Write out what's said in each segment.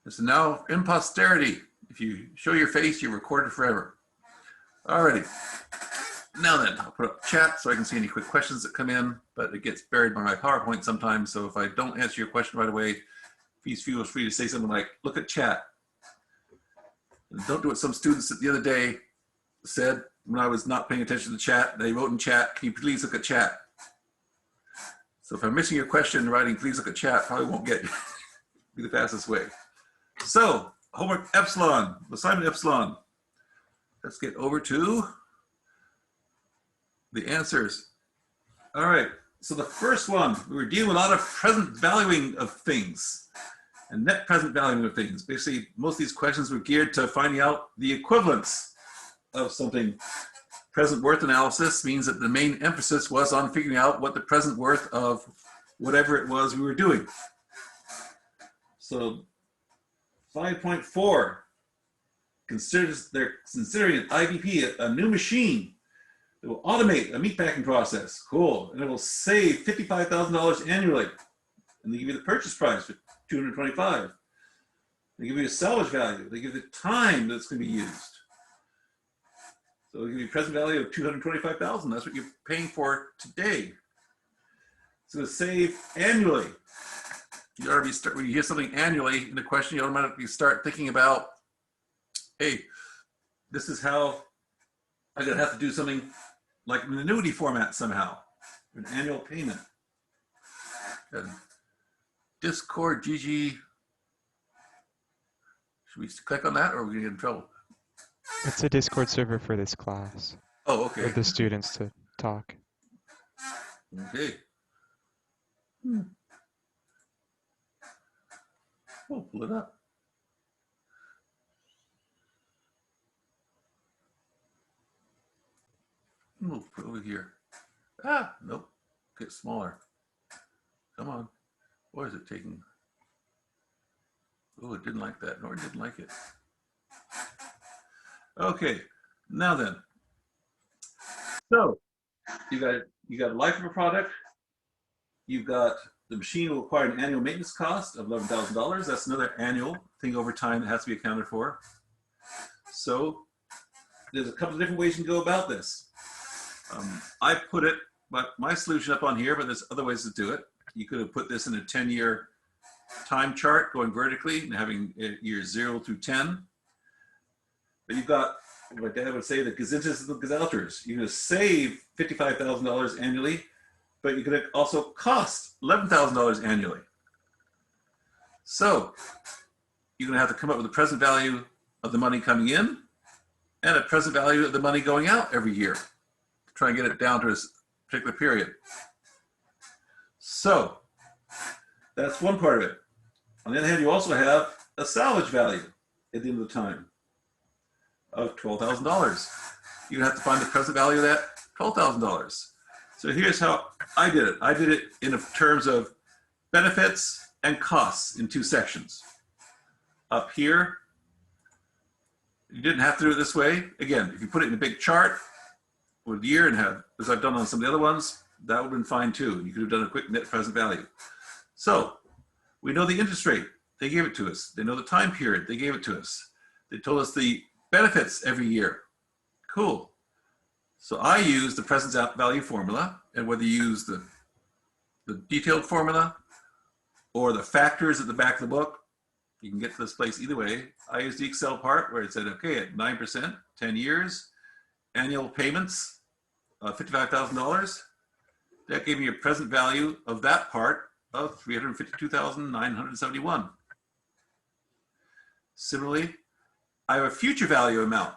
It's now in posterity. If you show your face, you're recorded forever. Alrighty. Now then, I'll put up chat so I can see any quick questions that come in, but it gets buried by my PowerPoint sometimes. So if I don't answer your question right away, please feel free to say something like, look at chat. And don't do what some students the other day said when I was not paying attention to chat. They wrote in chat, can you please look at chat? So if I'm missing your question, writing, please look at chat, probably won't get be the fastest way. So homework epsilon, assignment epsilon. Let's get over to the answers. All right, so the first one, we were dealing with a lot of present valuing of things and net present valuing of things. Basically, most of these questions were geared to finding out the equivalence of something. Present worth analysis means that the main emphasis was on figuring out what the present worth of whatever it was we were doing. So 5.4 they're considering an IVP, a new machine that will automate a meatpacking process. Cool. And it will save $55,000 annually. And they give you the purchase price for $225. They give you a salvage value. They give you the time that's going to be used. So they give you a present value of $225,000. That's what you're paying for today. So to save annually. You already start, when you hear something annually in the question, you automatically start thinking about, hey, this is how I'm going to have to do something like an annuity format somehow, an annual payment. Good. Discord GG. Should we click on that or are we going to get in trouble? It's a Discord server for this class. Oh, okay. For the students to talk. Okay. We'll pull it up. Move over here. Ah, nope. Get smaller. Come on. Or is it taking? Oh, it didn't like that, nor it didn't like it. Okay, now then. So you got a life of a product. You've got the machine will require an annual maintenance cost of $11,000. That's another annual thing over time that has to be accounted for. So there's a couple of different ways you can go about this. I put it, but my solution up on here, but there's other ways to do it. You could have put this in a 10-year time chart going vertically and having years 0 through 10. But you've got, my dad would say, the gazintas and the gazelters. You're going to save $55,000 annually, but you're going to also cost $11,000 annually. So you're going to have to come up with a present value of the money coming in and a present value of the money going out every year. Try and get it down to a particular period. So that's one part of it. On the other hand, you also have a salvage value at the end of the time of $12,000. You're gonna have to find the present value of that $12,000. So here's how I did it. I did it in terms of benefits and costs in two sections. Up here, you didn't have to do it this way. Again, if you put it in a big chart with the year and have, as I've done on some of the other ones, that would have been fine too. You could have done a quick net present value. So we know the interest rate, they gave it to us. They know the time period, they gave it to us. They told us the benefits every year. Cool. So I use the present value formula, and whether you use the detailed formula or the factors at the back of the book, you can get to this place either way. I used the Excel part where it said, okay, at 9%, 10 years, annual payments, $55,000. That gave me a present value of that part of $352,971. Similarly, I have a future value amount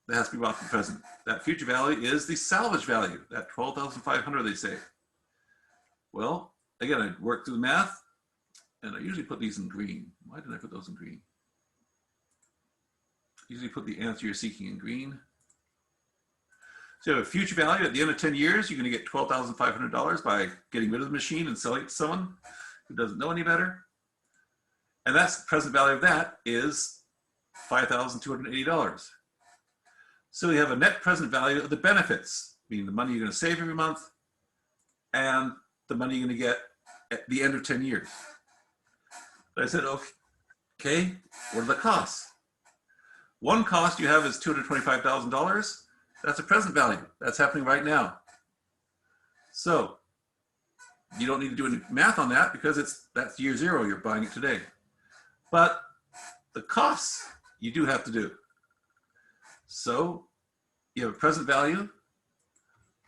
that has to be brought to the present. That future value is the salvage value, that $12,500 they say. Well, again, I worked through the math, and I usually put these in green. Why did I put those in green? Usually put the answer you're seeking in green. So you have a future value at the end of 10 years, you're going to get $12,500 by getting rid of the machine and selling it to someone who doesn't know any better. And that's the present value of that is $5,280. So we have a net present value of the benefits, meaning the money you're going to save every month and the money you're going to get at the end of 10 years. But I said, Okay, what are the costs? One cost you have is $225,000. That's a present value. That's happening right now. So you don't need to do any math on that because that's year zero. You're buying it today. But the costs you do have to do. So you have a present value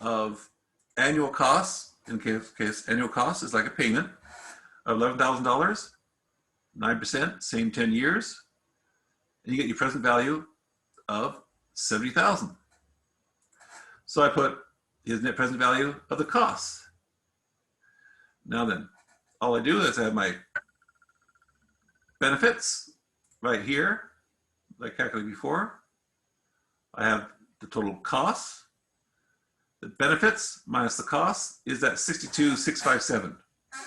of annual costs. In case annual cost is like a payment of $11,000, 9%, same 10 years, and you get your present value of $70,000. So I put his net present value of the costs. Now then, all I do is I have my benefits right here, like I calculated before. I have the total costs. The benefits minus the costs is that 62,657.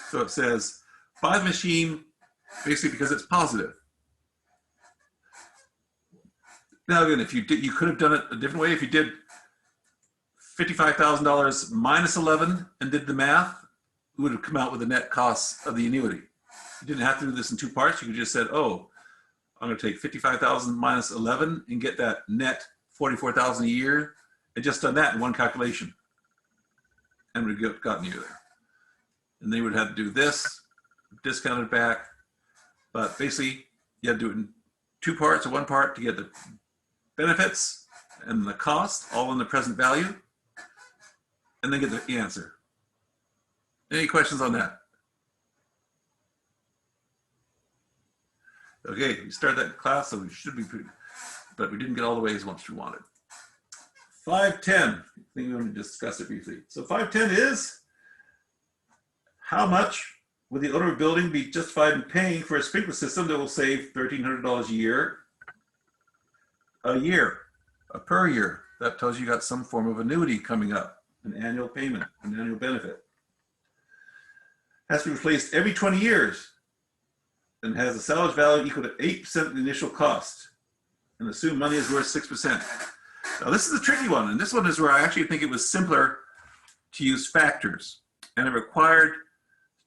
So it says buy the machine basically because it's positive. Now again, if you did, you could have done it a different way. If you did $55,000 minus 11 and did the math, it would have come out with the net costs of the annuity. You didn't have to do this in two parts. You could just said, oh, I'm going to take 55,000 minus 11 and get that net 44,000 a year, and just done that in one calculation, and would have gotten you there. And they would have to do this, discounted back, but basically you have to do it in two parts or one part to get the benefits and the cost all in the present value, and then get the answer. Any questions on that? Okay, we started that class, so we should be pretty, but we didn't get all the way as much as we wanted. 510, I think we want to discuss it briefly. So 510 is, how much would the owner of a building be justified in paying for a sprinkler system that will save $1,300 a year, per year? That tells you got some form of annuity coming up, an annual payment, an annual benefit. Has to be replaced every 20 years and has a salvage value equal to 8% of the initial cost, and assume money is worth 6%. Now this is a tricky one, and this one is where I actually think it was simpler to use factors, and it required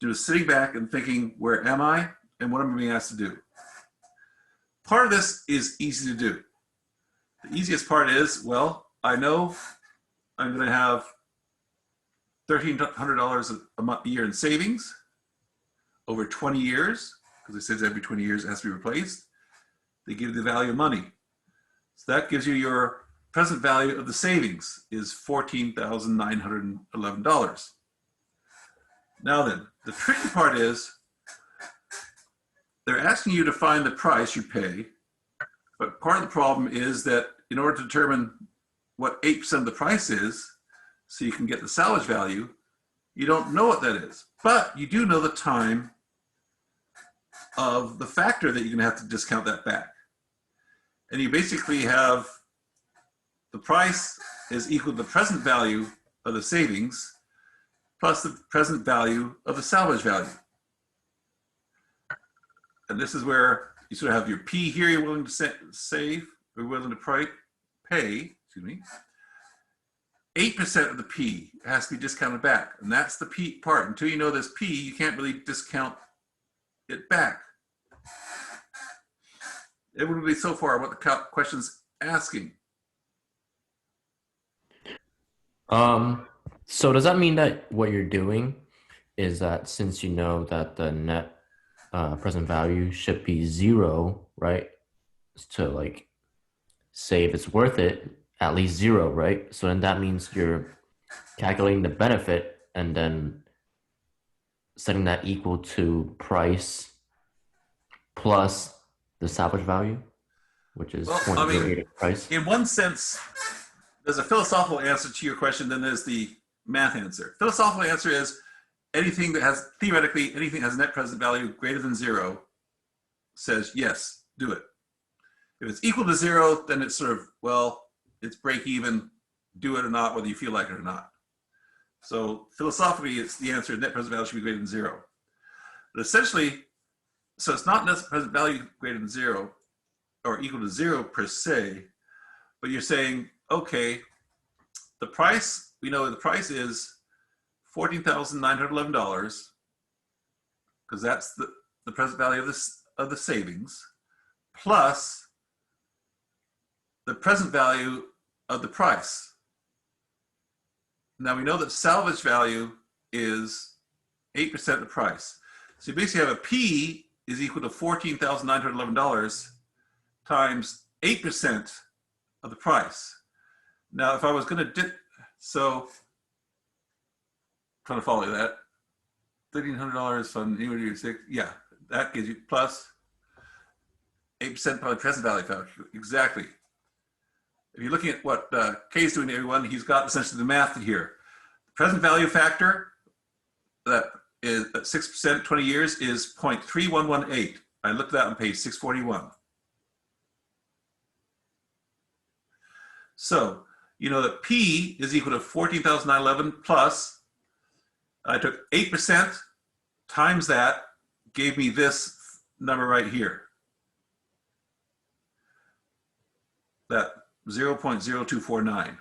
to do sitting back and thinking, where am I and what am I being asked to do? Part of this is easy to do. The easiest part is, well, I know I'm going to have $1,300 a year in savings over 20 years, because it says every 20 years it has to be replaced. They give you the value of money. So that gives you your present value of the savings is $14,911. Now then, the tricky part is they're asking you to find the price you pay, but part of the problem is that in order to determine what 8% of the price is, so you can get the salvage value, you don't know what that is, but you do know the time of the factor that you're going to have to discount that back. And you basically have the price is equal to the present value of the savings plus the present value of the salvage value. And this is where you sort of have your P here you're willing to save, or willing to pay, 8% of the P has to be discounted back. And that's the P part. Until you know this P, you can't really discount it back. It would be so far what the question's asking. So does that mean that what you're doing is that since you know that the net present value should be 0, right? To like say if it's worth it, at least 0, right? So then that means you're calculating the benefit and then setting that equal to price plus the salvage value, which is 0.08 price. In one sense, there's a philosophical answer to your question, then there's the math answer. Philosophical answer is anything that has, theoretically, anything that has a net present value greater than 0 says, yes, do it. If it's equal to 0, then it's sort of, well, it's break even, do it or not, whether you feel like it or not. So philosophically, it's the answer, net present value should be greater than 0. But essentially, so it's not net present value greater than 0 or equal to 0 per se, but you're saying, okay, the price, we know the price is $14,911 because that's the present value of the savings. plus the present value of the price. Now we know that salvage value is 8% of the price. So you basically have a P is equal to $14,911 times 8% of the price. Now, if I was going to so trying to follow that, $1,300 from $6, yeah, that gives you plus 8% by the present value factor. Exactly. If you're looking at what Kay is doing to everyone, he's got essentially the math here. The present value factor that is at 6% 20 years is 0.3118. I looked at that on page 641. So you know that P is equal to 14,911 plus, I took 8% times that, gave me this number right here. That 0.0249.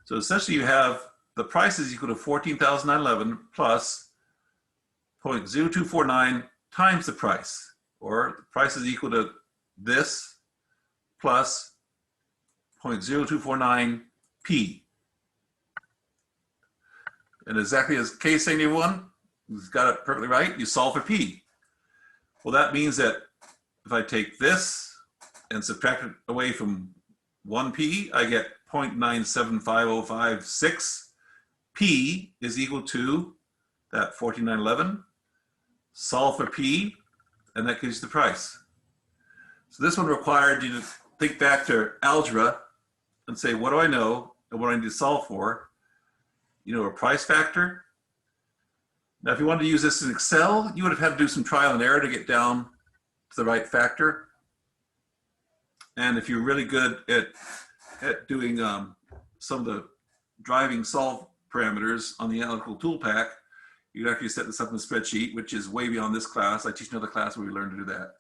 So essentially you have the price is equal to 14,911 plus 0.0249 times the price, or the price is equal to this plus 0.0249 P. And exactly as Kay's saying to everyone, who's got it perfectly right, you solve for P. Well, that means that if I take this and subtract it away from 1P, I get 0.975056. P is equal to that 14,911. Solve for P, and that gives you the price. So this one required you to think back to algebra and say, what do I know and what do I need to solve for? You know, a price factor. Now, if you wanted to use this in Excel, you would have had to do some trial and error to get down to the right factor. And if you're really good at doing some of the driving solve parameters on the analytical tool pack, you can actually set this up in a spreadsheet, which is way beyond this class. I teach another class where we learn to do that.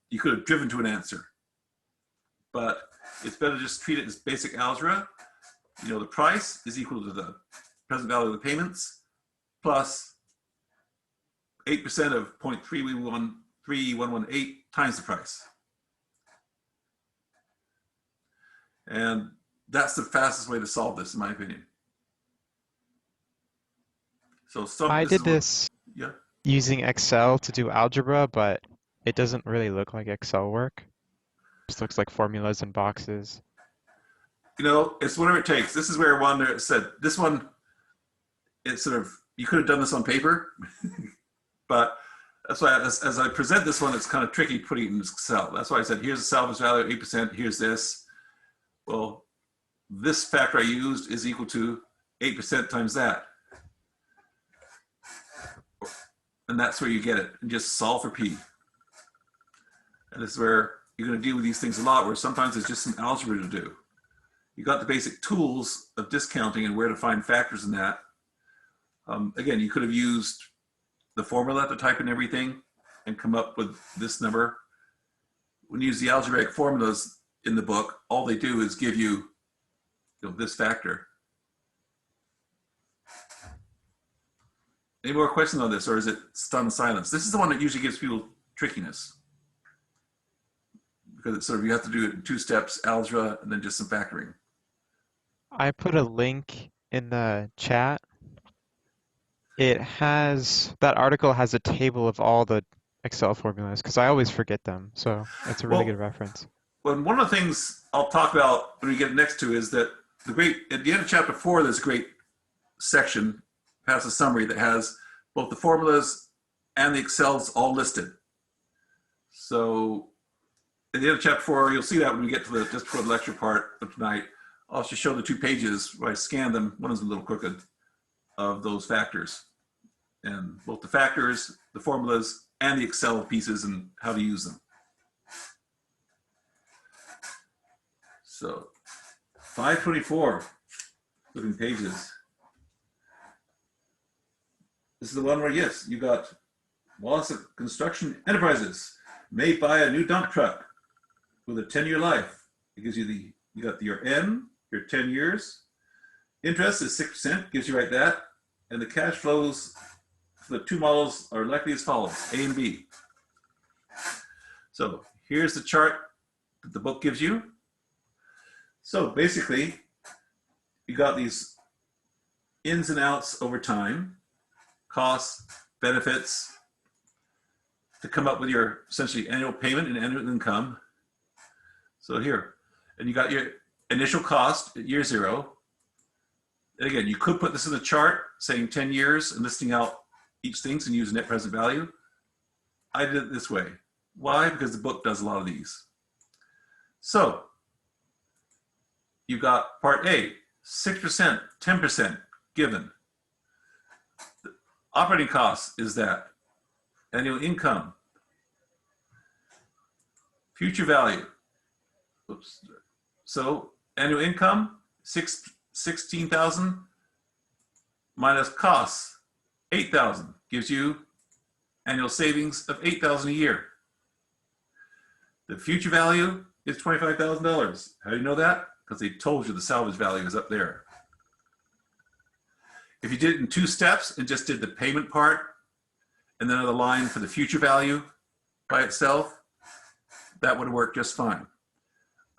You could have driven to an answer, but it's better to just treat it as basic algebra. You know, the price is equal to the present value of the payments plus 8% of 0.3118 times the price. And that's the fastest way to solve this, in my opinion. So I did this yeah. using Excel to do algebra, but it doesn't really look like Excel work. It just looks like formulas and boxes. You know, it's whatever it takes. This is where one said, this one, it's sort of, you could have done this on paper, but that's why as I present this one, it's kind of tricky putting it in Excel. That's why I said, here's the salvage value, 8%, here's this. Well, this factor I used is equal to 8% times that. And that's where you get it. And just solve for P. And this is where you're going to deal with these things a lot, where sometimes it's just some algebra to do. You got the basic tools of discounting and where to find factors in that. Again, you could have used the formula to type in everything and come up with this number. When you use the algebraic formulas in the book, all they do is give you, this factor. Any more questions on this, or is it stunned silence? This is the one that usually gives people trickiness, because it's sort of, you have to do it in 2 steps, algebra, and then just some factoring. I put a link in the chat. That article has a table of all the Excel formulas, because I always forget them. So it's a really good reference. Well, one of the things I'll talk about when we get next to is that at the end of chapter 4, there's a great section, past a summary, that has both the formulas and the Excels all listed. So at the end of chapter 4, you'll see that when we get to just before the lecture part of tonight. I'll just show the 2 pages where I scanned them. One is a little crooked, of those factors, and both the factors, the formulas, and the Excel pieces and how to use them. So 524, flipping pages. This is the one where, yes, you got Wallace Construction Enterprises may buy a new dump truck with a 10-year life. It gives you you got your N, your 10 years. Interest is 6%, gives you right that. And the cash flows for the 2 models are likely as follows, A and B. So here's the chart that the book gives you. So basically, you got these ins and outs over time, costs, benefits, to come up with your essentially annual payment and annual income. So here, and you got your initial cost at year 0. And again, you could put this in a chart saying 10 years and listing out each thing and use net present value. I did it this way. Why? Because the book does a lot of these. So you got part A, 6%, 10% given. The operating costs is that. Annual income. Future value. Oops. So annual income, 16,000 minus costs, 8,000 gives you annual savings of 8,000 a year. The future value is $25,000. How do you know that? Because they told you the salvage value is up there. If you did it in 2 steps and just did the payment part and then another line for the future value by itself, that would work just fine.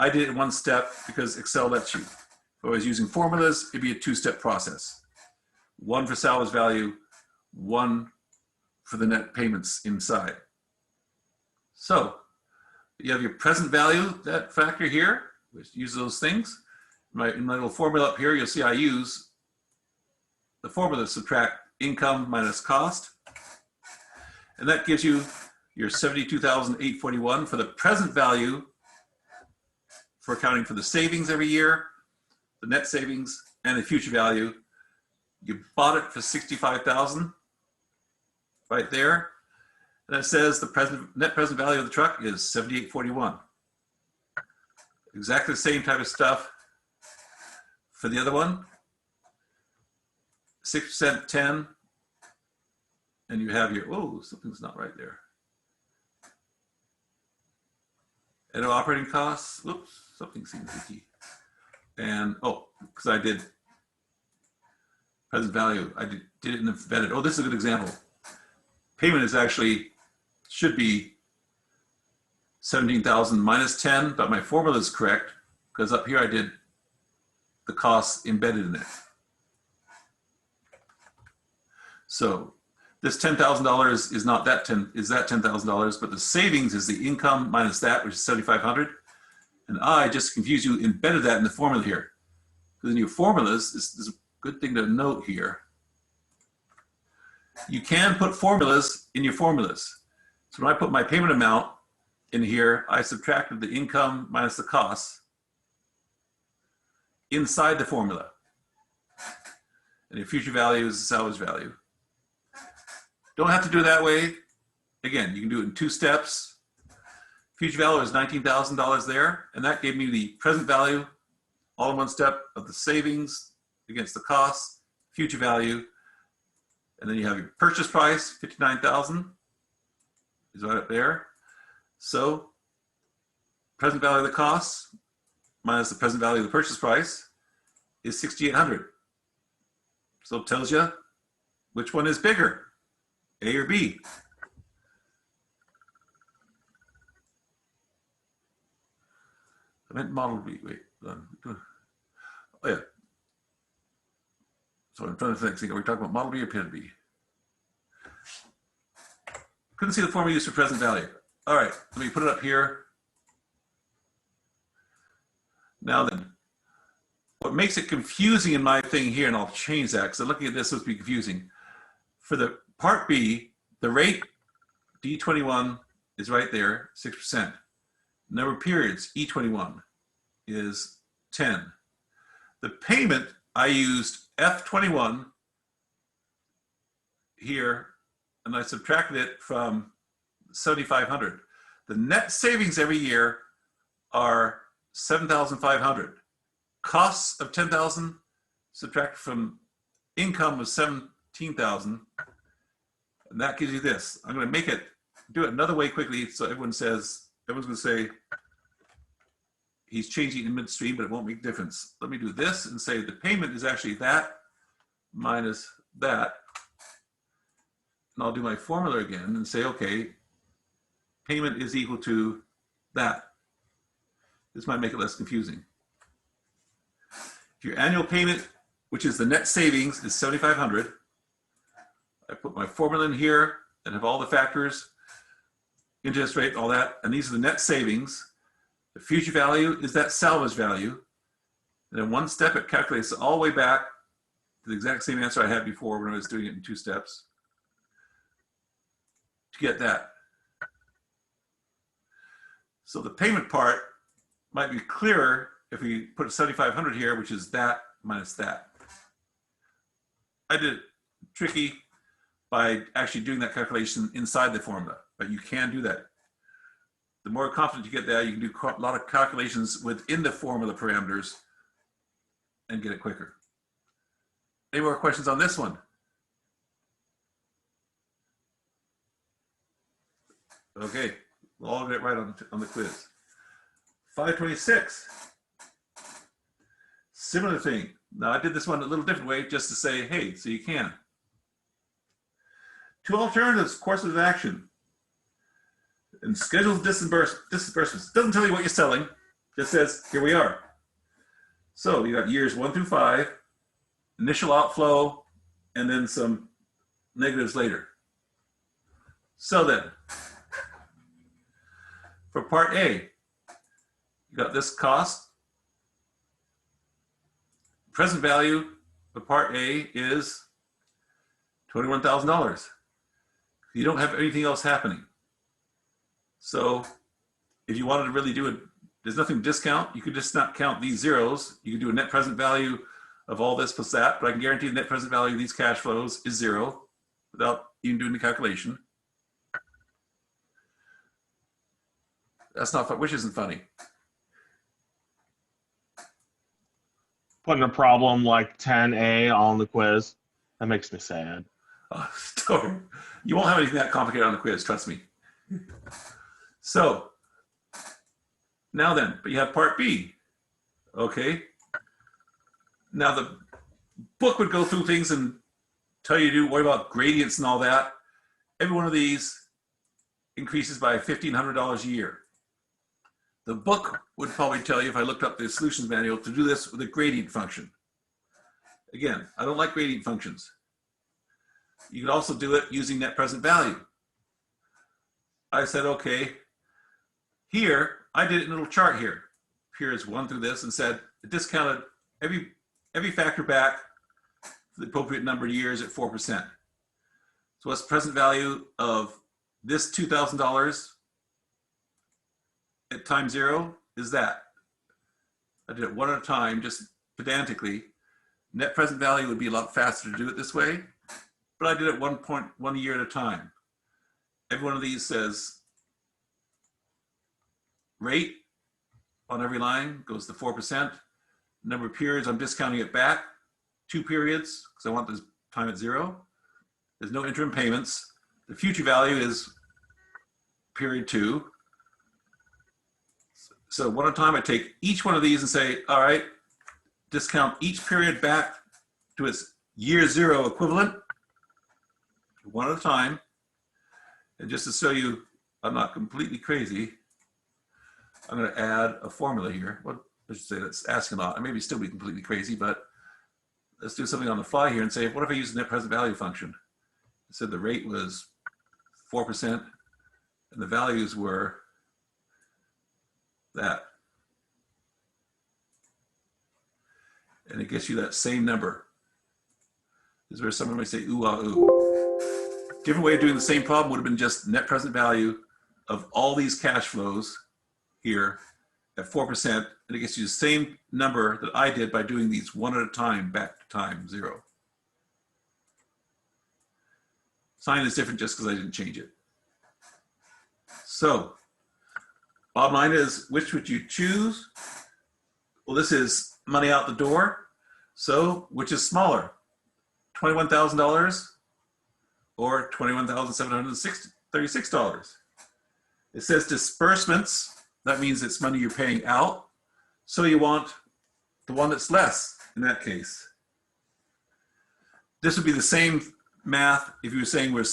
I did it in 1 step because Excel lets you. If I was using formulas, it'd be a 2-step process. 1 for salvage value, 1 for the net payments inside. So you have your present value, that factor here, which uses those things. In my little formula up here, you'll see I use the formula to subtract income minus cost. And that gives you your $72,841 for the present value for accounting for the savings every year, the net savings, and the future value. You bought it for $65,000 right there. And it says the net present value of the truck is $78.41. Exactly the same type of stuff for the other one. 6%, 10, and you have your, oh, something's not right there. And operating costs, whoops, something seems leaky. And, oh, because I did present value, I did it in embedded. Oh, this is a good example. Payment is actually, should be 17,000 minus 10, but my formula is correct because up here I did the costs embedded in it. So this $10,000 is not that $10,000, but the savings is the income minus that, which is 7,500. And I just confused you, embedded that in the formula here. Because in your formulas, this is a good thing to note here. You can put formulas in your formulas. So when I put my payment amount in here, I subtracted the income minus the costs inside the formula. And your future value is the salvage value. Don't have to do it that way. Again, you can do it in 2 steps. Future value is $19,000 there, and that gave me the present value all in 1 step of the savings against the costs, future value, and then you have your purchase price, $59,000 is right up there. So present value of the costs minus the present value of the purchase price is $6,800. So it tells you which one is bigger, A or B. I meant model B, wait. Oh yeah. So I'm trying to think, are we talking about model B or pin B? Couldn't see the formula used for present value. All right, let me put it up here. Now then, what makes it confusing in my thing here, and I'll change that because looking at this would be confusing. For the part B, the rate D21 is right there, 6%. Number of periods, E21 is 10. The payment, I used F21 here, and I subtracted it from 7,500. The net savings every year are 7,500. Costs of 10,000 subtracted from income of 17,000, and that gives you this. I'm going to do it another way quickly so everyone's going to say he's changing in midstream, but it won't make a difference. Let me do this and say the payment is actually that minus that. And I'll do my formula again and say, okay, payment is equal to that. This might make it less confusing. If your annual payment, which is the net savings, is $7,500, I put my formula in here and have all the factors, interest rate, all that, and these are the net savings. The future value is that salvage value. And in one step, it calculates all the way back to the exact same answer I had before when I was doing it in 2 steps to get that. So the payment part might be clearer if we put 7,500 here, which is that minus that. I did it tricky by actually doing that calculation inside the formula, but you can do that. The more confident you get that, you can do a lot of calculations within the formula parameters and get it quicker. Any more questions on this one? Okay, we'll all get it right on the quiz. 526. Similar thing. Now I did this one a little different way just to say, hey, so you can. 2 alternatives, courses of action. And scheduled disbursements. Doesn't tell you what you're selling, just says, here we are. So you got years 1 through 5, initial outflow, and then some negatives later. So then, for part A, you got this cost. Present value of part A is $21,000. You don't have anything else happening. So if you wanted to really do it, there's nothing to discount. You could just not count these zeros. You could do a net present value of all this plus that, but I can guarantee the net present value of these cash flows is 0 without even doing the calculation. That's not fun, which isn't funny. Putting a problem like 10A on the quiz, that makes me sad. Oh, you won't have anything that complicated on the quiz, trust me. So, now then, but you have part B, okay? Now the book would go through things and tell you to worry about gradients and all that. Every one of these increases by $1,500 a year. The book would probably tell you, if I looked up the solutions manual, to do this with a gradient function. Again, I don't like gradient functions. You could also do it using net present value. I said, okay, here, I did it in a little chart here. Here's 1 through this and said, it discounted every factor back for the appropriate number of years at 4%. So what's the present value of this $2,000 at time 0 is that. I did it one at a time, just pedantically. Net present value would be a lot faster to do it this way, but I did it 1 year at a time. Every one of these says rate on every line goes to 4%. Number of periods, I'm discounting it back 2 periods because I want this time at 0. There's no interim payments. The future value is period 2. So one at a time, I take each one of these and say, all right, discount each period back to its year 0 equivalent, one at a time. And just to show you I'm not completely crazy, I'm going to add a formula here. What I should say, that's asking a lot. I maybe still be completely crazy, but let's do something on the fly here and say, what if I use the net present value function? I said the rate was 4% and the values were that. And it gets you that same number. This is where someone might say, ooh, ah, ooh. Different way of doing the same problem would have been just net present value of all these cash flows here at 4%, and it gets you the same number that I did by doing these one at a time back to time 0. Sign is different just because I didn't change it. So, bottom line is, which would you choose? Well, this is money out the door. So, which is smaller? $21,000 or $21,736? It says disbursements. That means it's money you're paying out. So you want the one that's less in that case. This would be the same math, if you were saying we're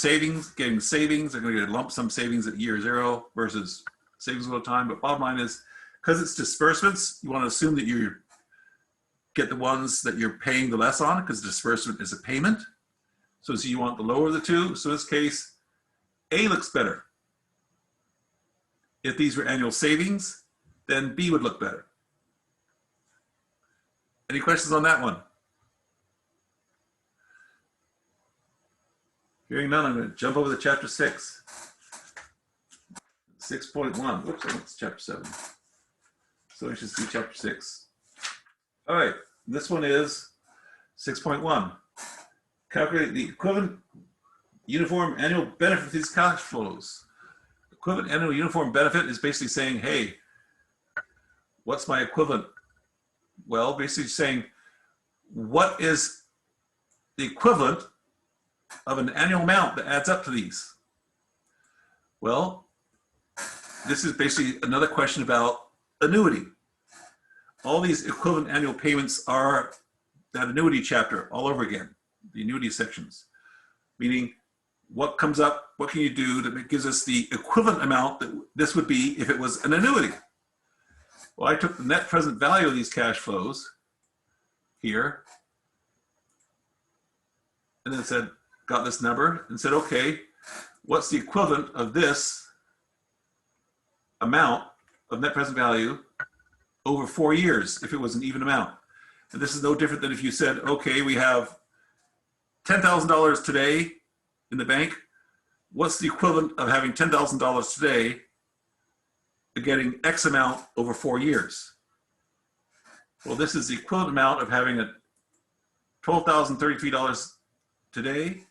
getting savings, they're going to get a lump sum savings at year 0 versus savings all the time. But bottom line is, because it's disbursements, you want to assume that you get the ones that you're paying the less on, because disbursement is a payment. So you want the lower of the two. So in this case, A looks better. If these were annual savings, then B would look better. Any questions on that one? Hearing none, I'm going to jump over to chapter 6. 6.1. Whoops, I went to chapter 7. So we should see chapter 6. All right, this one is 6.1. Calculate the equivalent uniform annual benefit of these cash flows. Equivalent annual uniform benefit is basically saying, hey, what's my equivalent? Well, basically saying, what is the equivalent of an annual amount that adds up to these? Well, this is basically another question about annuity. All these equivalent annual payments are that annuity chapter all over again, the annuity sections, meaning what comes up, what can you do that gives us the equivalent amount that this would be if it was an annuity? Well, I took the net present value of these cash flows here and then said, got this number and said, okay, what's the equivalent of this amount of net present value over 4 years if it was an even amount? And this is no different than if you said, okay, we have $10,000 today in the bank. What's the equivalent of having $10,000 today and getting X amount over 4 years? Well, this is the equivalent amount of having a $12,033 today.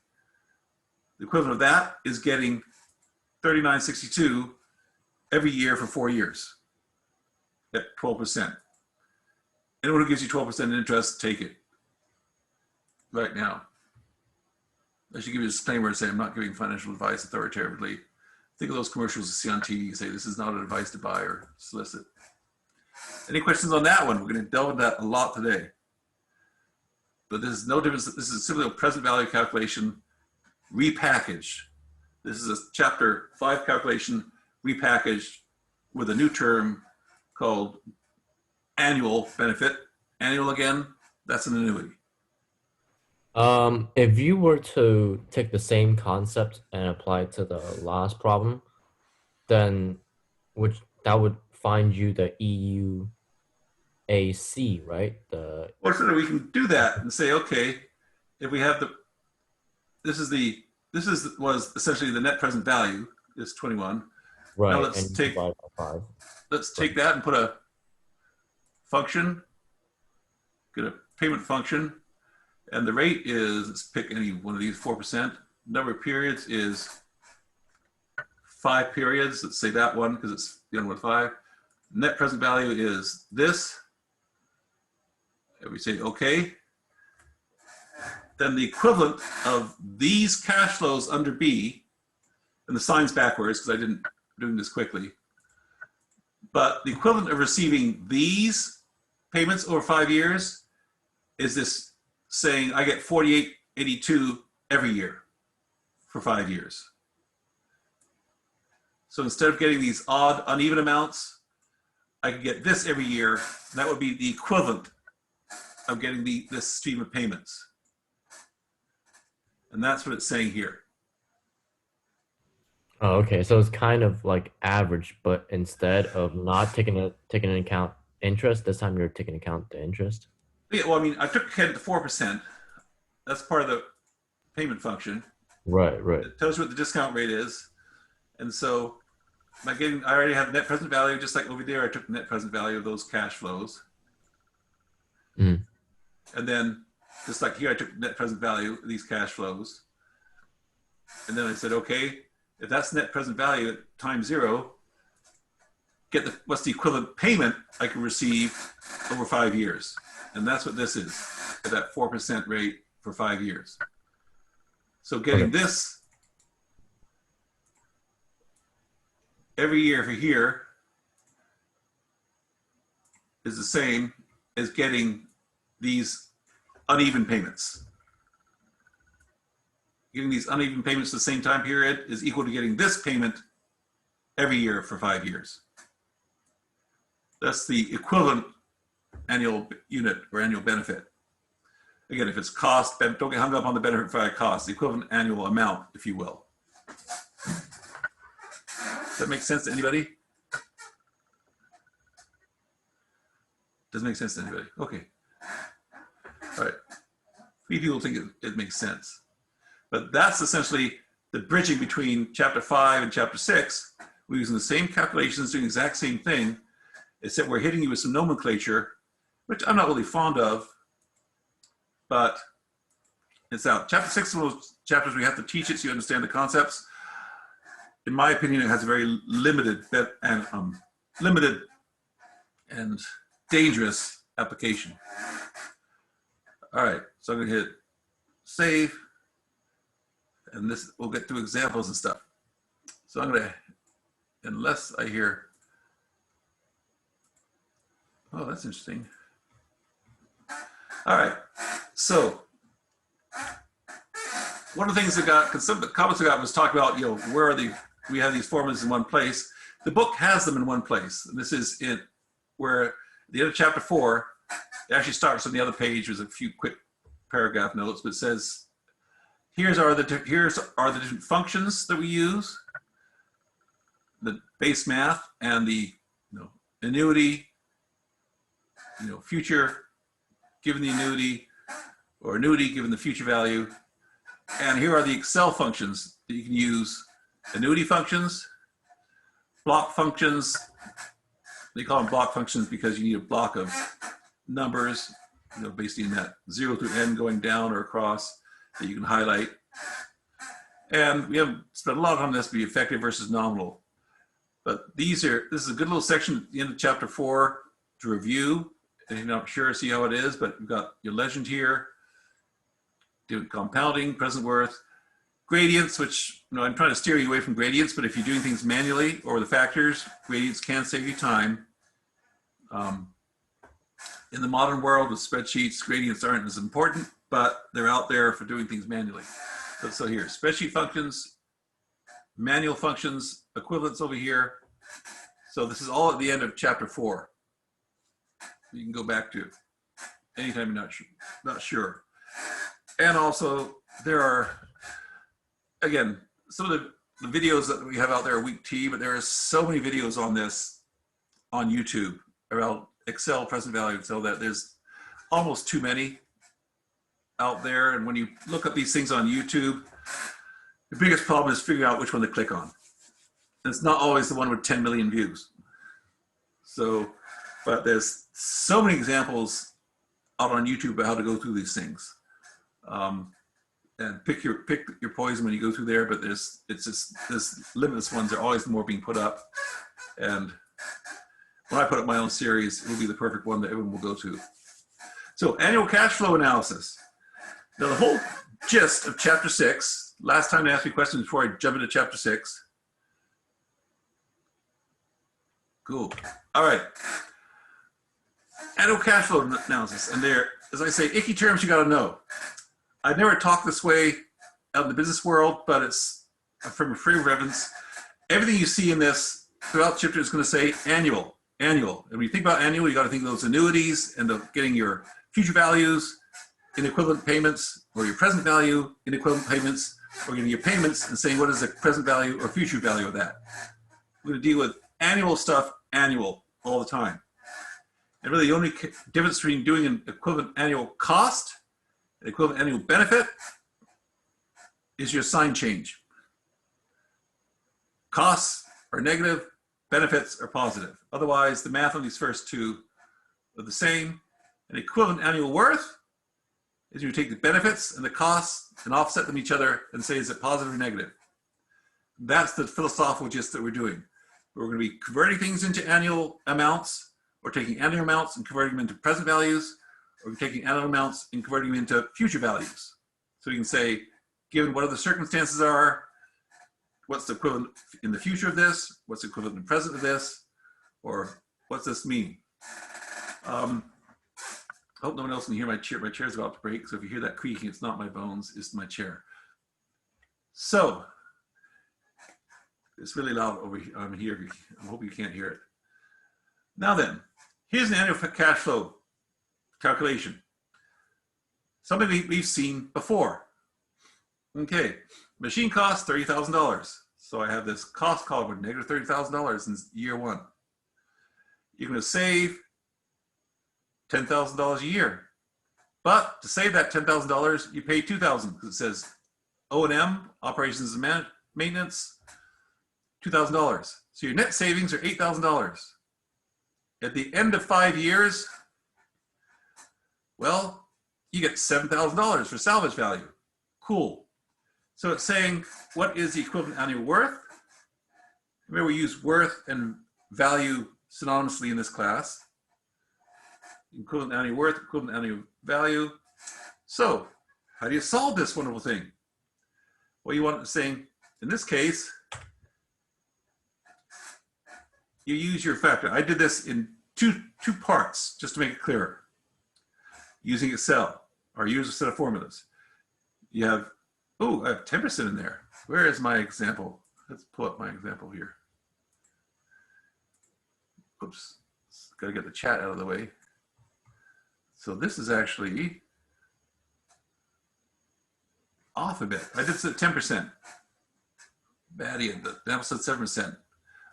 The equivalent of that is getting $39.62 every year for 4 years at 12%. Anyone who gives you 12% interest, take it right now. I should give you a disclaimer and say I'm not giving financial advice authoritatively. Think of those commercials you see on TV. You say this is not an advice to buy or solicit. Any questions on that one? We're going to delve into that a lot today. But this is no difference. This is simply a present value calculation repackaged. This is a chapter 5 calculation repackaged with a new term called annual benefit. Annual again, that's an annuity. If you were to take the same concept and apply it to the last problem, then that would find you the EUAC, right? Well, so we can do that and say, okay, if we have was essentially the net present value is 21. Right. Now let's take that and put a function, get a payment function, and the rate is, let's pick any one of these, 4%. Number of periods is 5 periods. Let's say that one because it's the end with 5. Net present value is this. And we say okay. Then the equivalent of these cash flows under B, and the sign's backwards because I'm doing this quickly, but the equivalent of receiving these payments over 5 years is this saying I get $48.82 every year for 5 years. So instead of getting these odd, uneven amounts, I could get this every year. That would be the equivalent of getting this stream of payments. And that's what it's saying here. Oh, okay. So it's kind of like average, but instead of not taking into account interest, this time you're taking account the interest. Yeah, well, I mean, I took account of the 4%. That's part of the payment function. Right. It tells you what the discount rate is. And so I already have net present value, just like over there, I took the net present value of those cash flows. Mm. And then just like here, I took net present value of these cash flows. And then I said, okay, if that's net present value at time 0, what's the equivalent payment I can receive over 5 years? And that's what this is, at that 4% rate for 5 years. So getting this every year for here is the same as getting these uneven payments. getting these uneven payments at the same time period is equal to getting this payment every year for 5 years. That's the equivalent annual unit or annual benefit. Again, if it's cost, don't get hung up on the benefit by cost, the equivalent annual amount, if you will. Does that make sense to anybody? Doesn't make sense to anybody? Okay. All right. Few people think it makes sense. But that's essentially the bridging between chapter 5 and chapter 6. We're using the same calculations, doing the exact same thing, except we're hitting you with some nomenclature, which I'm not really fond of, but it's out. Chapter 6 is one of those chapters we have to teach it so you understand the concepts. In my opinion, it has a very limited and dangerous application. All right, so I'm gonna hit save, and this we'll get through examples and stuff. So I'm gonna, unless I hear, oh, that's interesting. All right, so one of the things that got, because some of the comments I got was talk about, you know, where are we have these formulas in one place. The book has them in one place. And this is it, where at the end of chapter 4, it actually starts on the other page. There's a few quick paragraph notes, but it says, here's are the different functions that we use, the base math and the annuity, future given the annuity, or annuity given the future value. And here are the Excel functions that you can use: annuity functions, block functions. They call them block functions because you need a block of numbers, basically in that 0 through n going down or across that you can highlight. And we haven't spent a lot on this, be effective versus nominal. But this is a good little section at the end of chapter 4 to review. And you're not sure, see how it is, but you've got your legend here, doing compounding, present worth, gradients, which I'm trying to steer you away from gradients, but if you're doing things manually or the factors, gradients can save you time. In the modern world with spreadsheets, gradients aren't as important, but they're out there for doing things manually. So here, spreadsheet functions, manual functions, equivalents over here. So this is all at the end of chapter 4. You can go back to anytime you're not sure. And also there are, again, some of the videos that we have out there are week T, but there are so many videos on this on YouTube around Excel present value, so that there's almost too many out there. And when you look up these things on YouTube, the biggest problem is figuring out which one to click on. And it's not always the one with 10 million views. So, but there's so many examples out on YouTube about how to go through these things. And pick your poison when you go through there, but there's limitless ones. There are always more being put up. And when I put up my own series, it will be the perfect one that everyone will go to. So annual cash flow analysis. Now the whole gist of chapter 6, last time to ask me questions before I jump into chapter 6. Cool. All right. Annual cash flow analysis. And there, as I say, icky terms you got to know. I've never talked this way out in the business world, but it's from a frame of reference. Everything you see in this throughout the chapter is going to say annual. And when you think about annual, you got to think of those annuities and of getting your future values in equivalent payments, or your present value in equivalent payments, or getting your payments and saying what is the present value or future value of that. We're going to deal with annual stuff, annual, all the time. And really the only difference between doing an equivalent annual cost, an equivalent annual benefit, is your sign change. Costs are negative, benefits are positive. Otherwise, the math on these first two are the same. An equivalent annual worth is you take the benefits and the costs and offset them each other and say, is it positive or negative? That's the philosophical gist that we're doing. We're going to be converting things into annual amounts, or taking annual amounts and converting them into present values, or taking annual amounts and converting them into future values. So you can say, given what other circumstances are, what's the equivalent in the future of this? What's the equivalent in the present of this? Or what's this mean? I hope no one else can hear my chair. My chair's about to break, so if you hear that creaking, it's not my bones, it's my chair. So it's really loud over here. I'm here. I hope you can't hear it. Now then, here's an annual cash flow calculation. Something we've seen before. Okay, machine cost $30,000. So I have this cost column with negative $30,000 in year one. You're going to save $10,000 a year. But to save that $10,000, you pay $2,000 because it says O&M, operations and maintenance, $2,000. So your net savings are $8,000. At the end of 5 years, well, you get $7,000 for salvage value. Cool. So it's saying, what is the equivalent annual worth? Remember, we use worth and value synonymously in this class. Equivalent annual worth, equivalent annual value. So how do you solve this wonderful thing? Well, you want to say, in this case, you use your factor. I did this in two parts just to make it clearer. Using Excel, or use a set of formulas. You have, oh, I have 10% in there. Where is my example? Let's pull up my example here. Oops, gotta get the chat out of the way. So this is actually off a bit. I did 10%. Baddie, the example said 7%.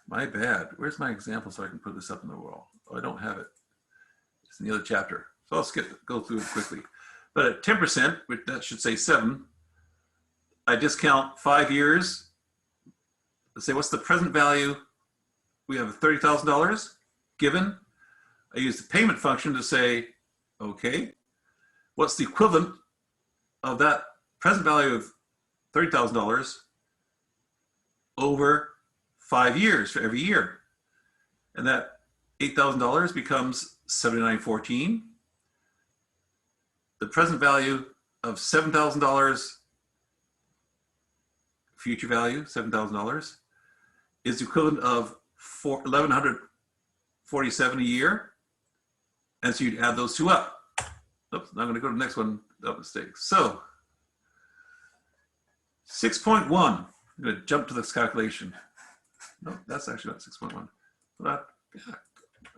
My bad. Where's my example so I can put this up in the wall? Oh, I don't have it. It's in the other chapter. So I'll go through it quickly. But at 10%, which that should say 7, I discount 5 years. Let's say, what's the present value? We have $30,000 given. I use the payment function to say, okay, what's the equivalent of that present value of $30,000 over 5 years for every year? And that $8,000 becomes $79.14. The present value of $7,000, future value, $7,000, is the equivalent of $1,147 a year. And so you'd add those two up. Oops, now I'm gonna go to the next one, that mistake. So 6.1, I'm gonna jump to this calculation. No, that's actually not 6.1.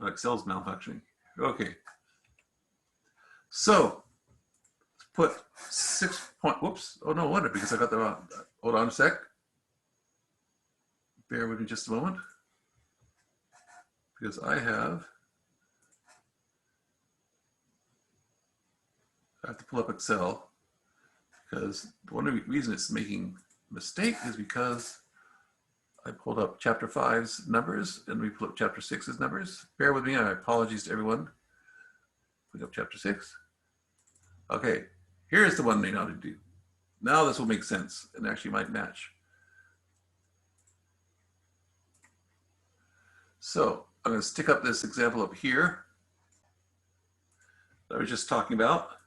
Excel's malfunctioning. Okay. So put 6 point, whoops, oh no wonder, because I got the wrong, hold on a sec. Bear with me just a moment. Because I have to pull up Excel, because one of the reasons it's making a mistake is because I pulled up chapter 5's numbers and we pulled up chapter 6's numbers. Bear with me, I apologies to everyone. Pick up chapter 6. Okay, here's the one they know how to do. Now this will make sense and actually might match. So I'm going to stick up this example up here that I was just talking about.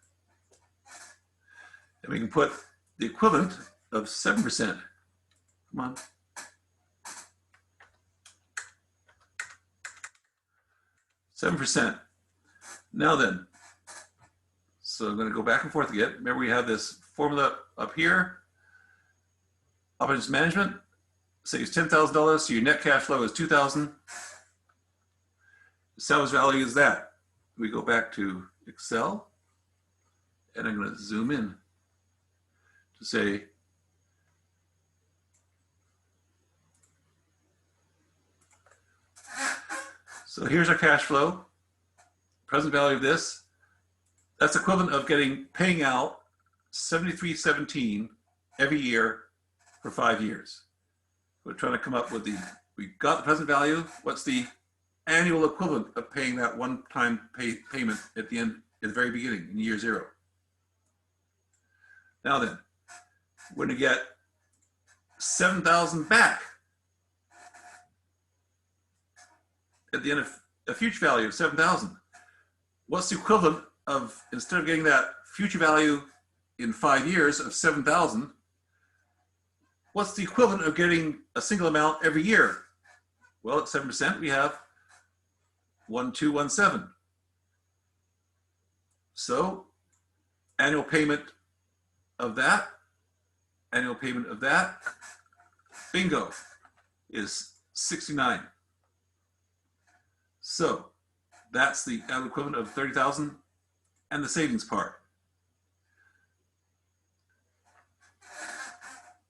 And we can put the equivalent of 7%. Come on. %. Now then, so I'm going to go back and forth again. Remember, we have this formula up here. Operations management saves $10,000, so your net cash flow is $2,000. Salvage value is that. We go back to Excel, and I'm going to zoom in to say, so here's our cash flow, present value of this. That's equivalent of paying out $73.17 every year for 5 years. We're trying to come up with we got the present value. What's the annual equivalent of paying that one-time payment at the end, at the very beginning, in year 0? Now then, we're going to get $7,000 back at the end of a future value of $7,000. What's the equivalent of, instead of getting that future value in 5 years of $7,000, what's the equivalent of getting a single amount every year? Well, at 7%, we have 1217. So annual payment of that annual payment of that, bingo, is 69. So that's the annual equivalent of 30,000 and the savings part.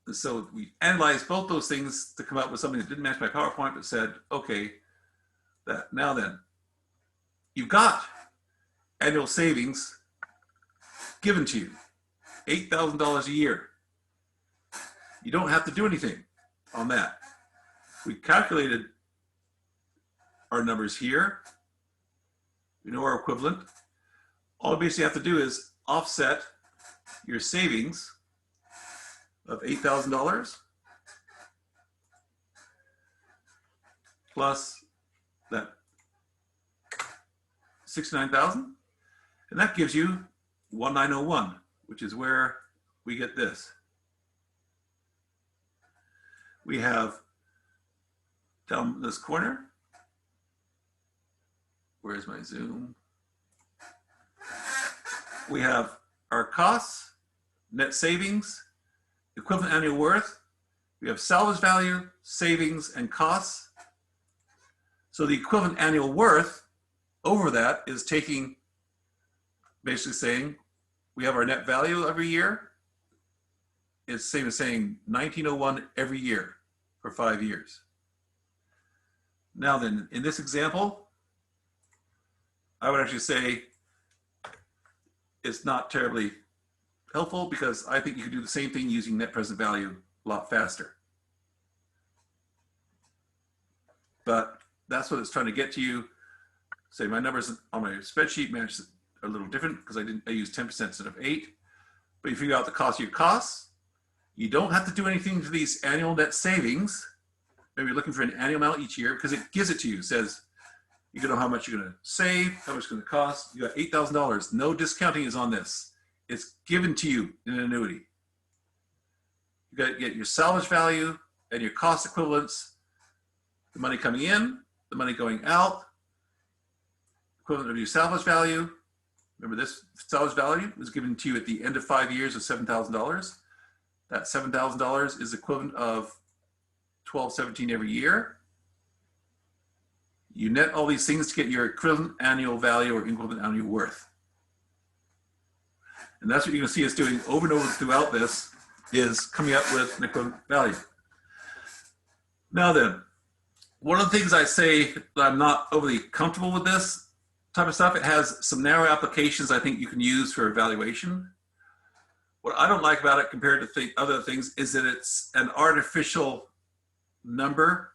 And so we analyzed both those things to come up with something that didn't match my PowerPoint, but said, okay, that now then, you've got annual savings given to you, $8,000 a year. You don't have to do anything on that. We calculated our numbers here. We know our equivalent. All you basically have to do is offset your savings of $8,000 plus that 69,000, and that gives you 1901, which is where we get this. We have down this corner, where's my zoom? We have our costs, net savings, equivalent annual worth. We have salvage value, savings, and costs. So the equivalent annual worth over that is taking, basically saying, we have our net value every year. It's the same as saying 1901 every year for 5 years. Now then, in this example, I would actually say it's not terribly helpful because I think you can do the same thing using net present value a lot faster. But that's what it's trying to get to you. Say my numbers on my spreadsheet match are a little different because I used 10% instead of 8. But you figure out the cost of your costs. You don't have to do anything to these annual net savings. Maybe you're looking for an annual amount each year because it gives it to you. It says you know how much you're going to save, how much it's going to cost. You got $8,000. No discounting is on this. It's given to you in an annuity. You got to get your salvage value and your cost equivalents, the money coming in, the money going out, equivalent of your salvage value. Remember, this salvage value was given to you at the end of 5 years of $7,000. That $7,000 is equivalent of $1,217 every year. You net all these things to get your equivalent annual value or equivalent annual worth. And that's what you're going to see us doing over and over throughout this, is coming up with an equivalent value. Now then, one of the things I say that I'm not overly comfortable with this type of stuff, it has some narrow applications I think you can use for evaluation. What I don't like about it compared to other things is that it's an artificial number.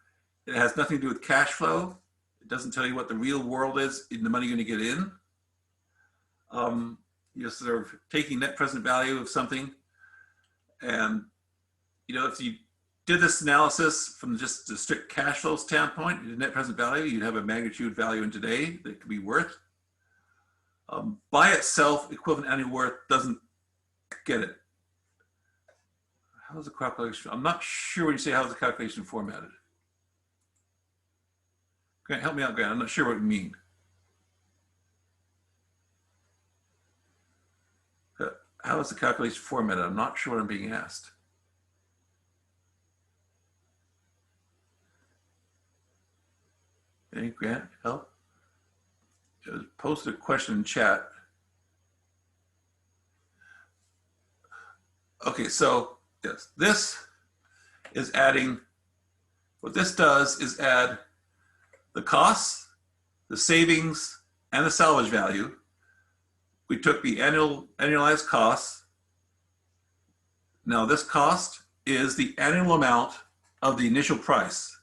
It has nothing to do with cash flow. It doesn't tell you what the real world is in the money you're going to get in. You're sort of taking net present value of something. And, you know, if you did this analysis from just the strict cash flow standpoint, the net present value, you'd have a magnitude value in today that could be worth. By itself, equivalent annual worth doesn't get it. How's the calculation? I'm not sure when you say how's the calculation formatted. Grant, help me out, Grant. I'm not sure what you mean. How is the calculation formatted? I'm not sure what I'm being asked. Any Grant, help? Just post a question in chat. Okay, so yes, this is adding, what this does is add the costs, the savings, and the salvage value. We took the annualized costs. Now this cost is the annual amount of the initial price.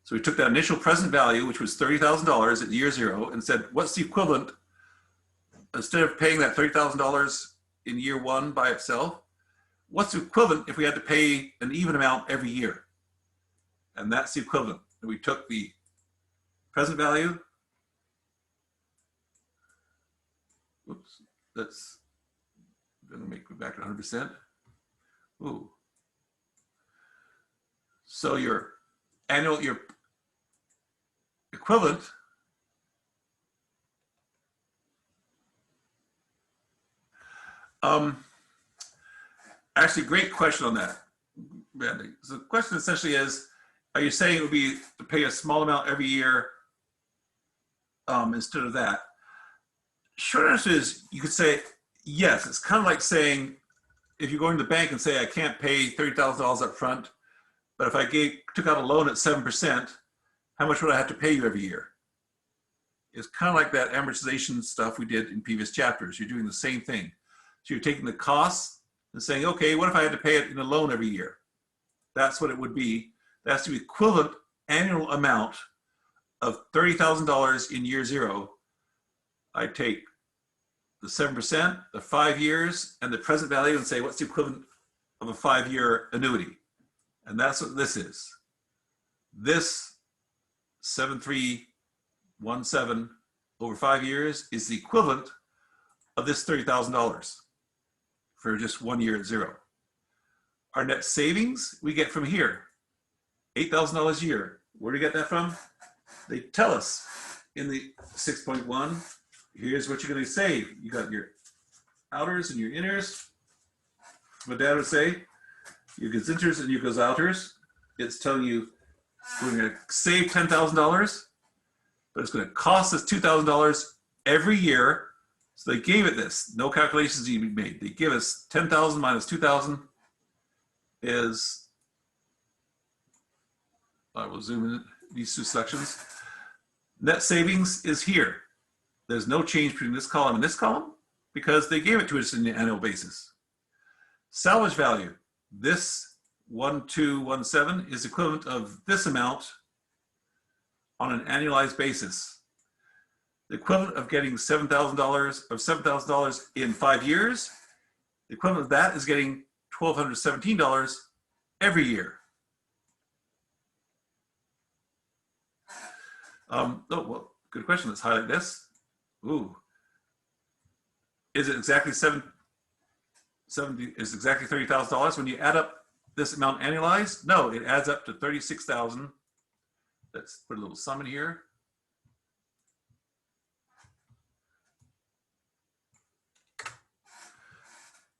So we took that initial present value, which was $30,000 at year 0, and said, what's the equivalent? Instead of paying that $30,000 in year 1 by itself, what's the equivalent if we had to pay an even amount every year? And that's the equivalent. And we took the present value. Oops, that's gonna make it back to 100%. Ooh. So your equivalent Actually, great question on that, Randy. So the question essentially is, are you saying it would be to pay a small amount every year instead of that? Short answer is you could say yes. It's kind of like saying if you go into the bank and say I can't pay $30,000 up front, but if I took out a loan at 7%, how much would I have to pay you every year? It's kind of like that amortization stuff we did in previous chapters. You're doing the same thing. So you're taking the costs and saying, okay, what if I had to pay it in a loan every year? That's what it would be. That's the equivalent annual amount of $30,000 in year 0. I take the 7%, the 5 years, and the present value and say, what's the equivalent of a 5-year annuity? And that's what this is. This 7317 over 5 years is the equivalent of this $30,000 for just 1 year at 0. Our net savings we get from here, $8,000 a year. Where do you get that from? They tell us in the 6.1, here's what you're going to save. You got your outers and your inners. My dad would say, your gesinners and your outers. It's telling you we're going to save $10,000, but it's going to cost us $2,000 every year. So they gave it this. No calculations need to be made. They give us 10,000 minus 2,000 is, I will zoom in these 2 sections. Net savings is here. There's no change between this column and this column because they gave it to us on an annual basis. Salvage value, this 1217 is equivalent of this amount on an annualized basis. The equivalent of getting $7,000 in 5 years, the equivalent of that is getting $1,217 every year. Oh, well, good question. Let's highlight this. Ooh. Is it exactly is exactly $30,000 when you add up this amount annualized? No, it adds up to 36,000. Let's put a little sum in here.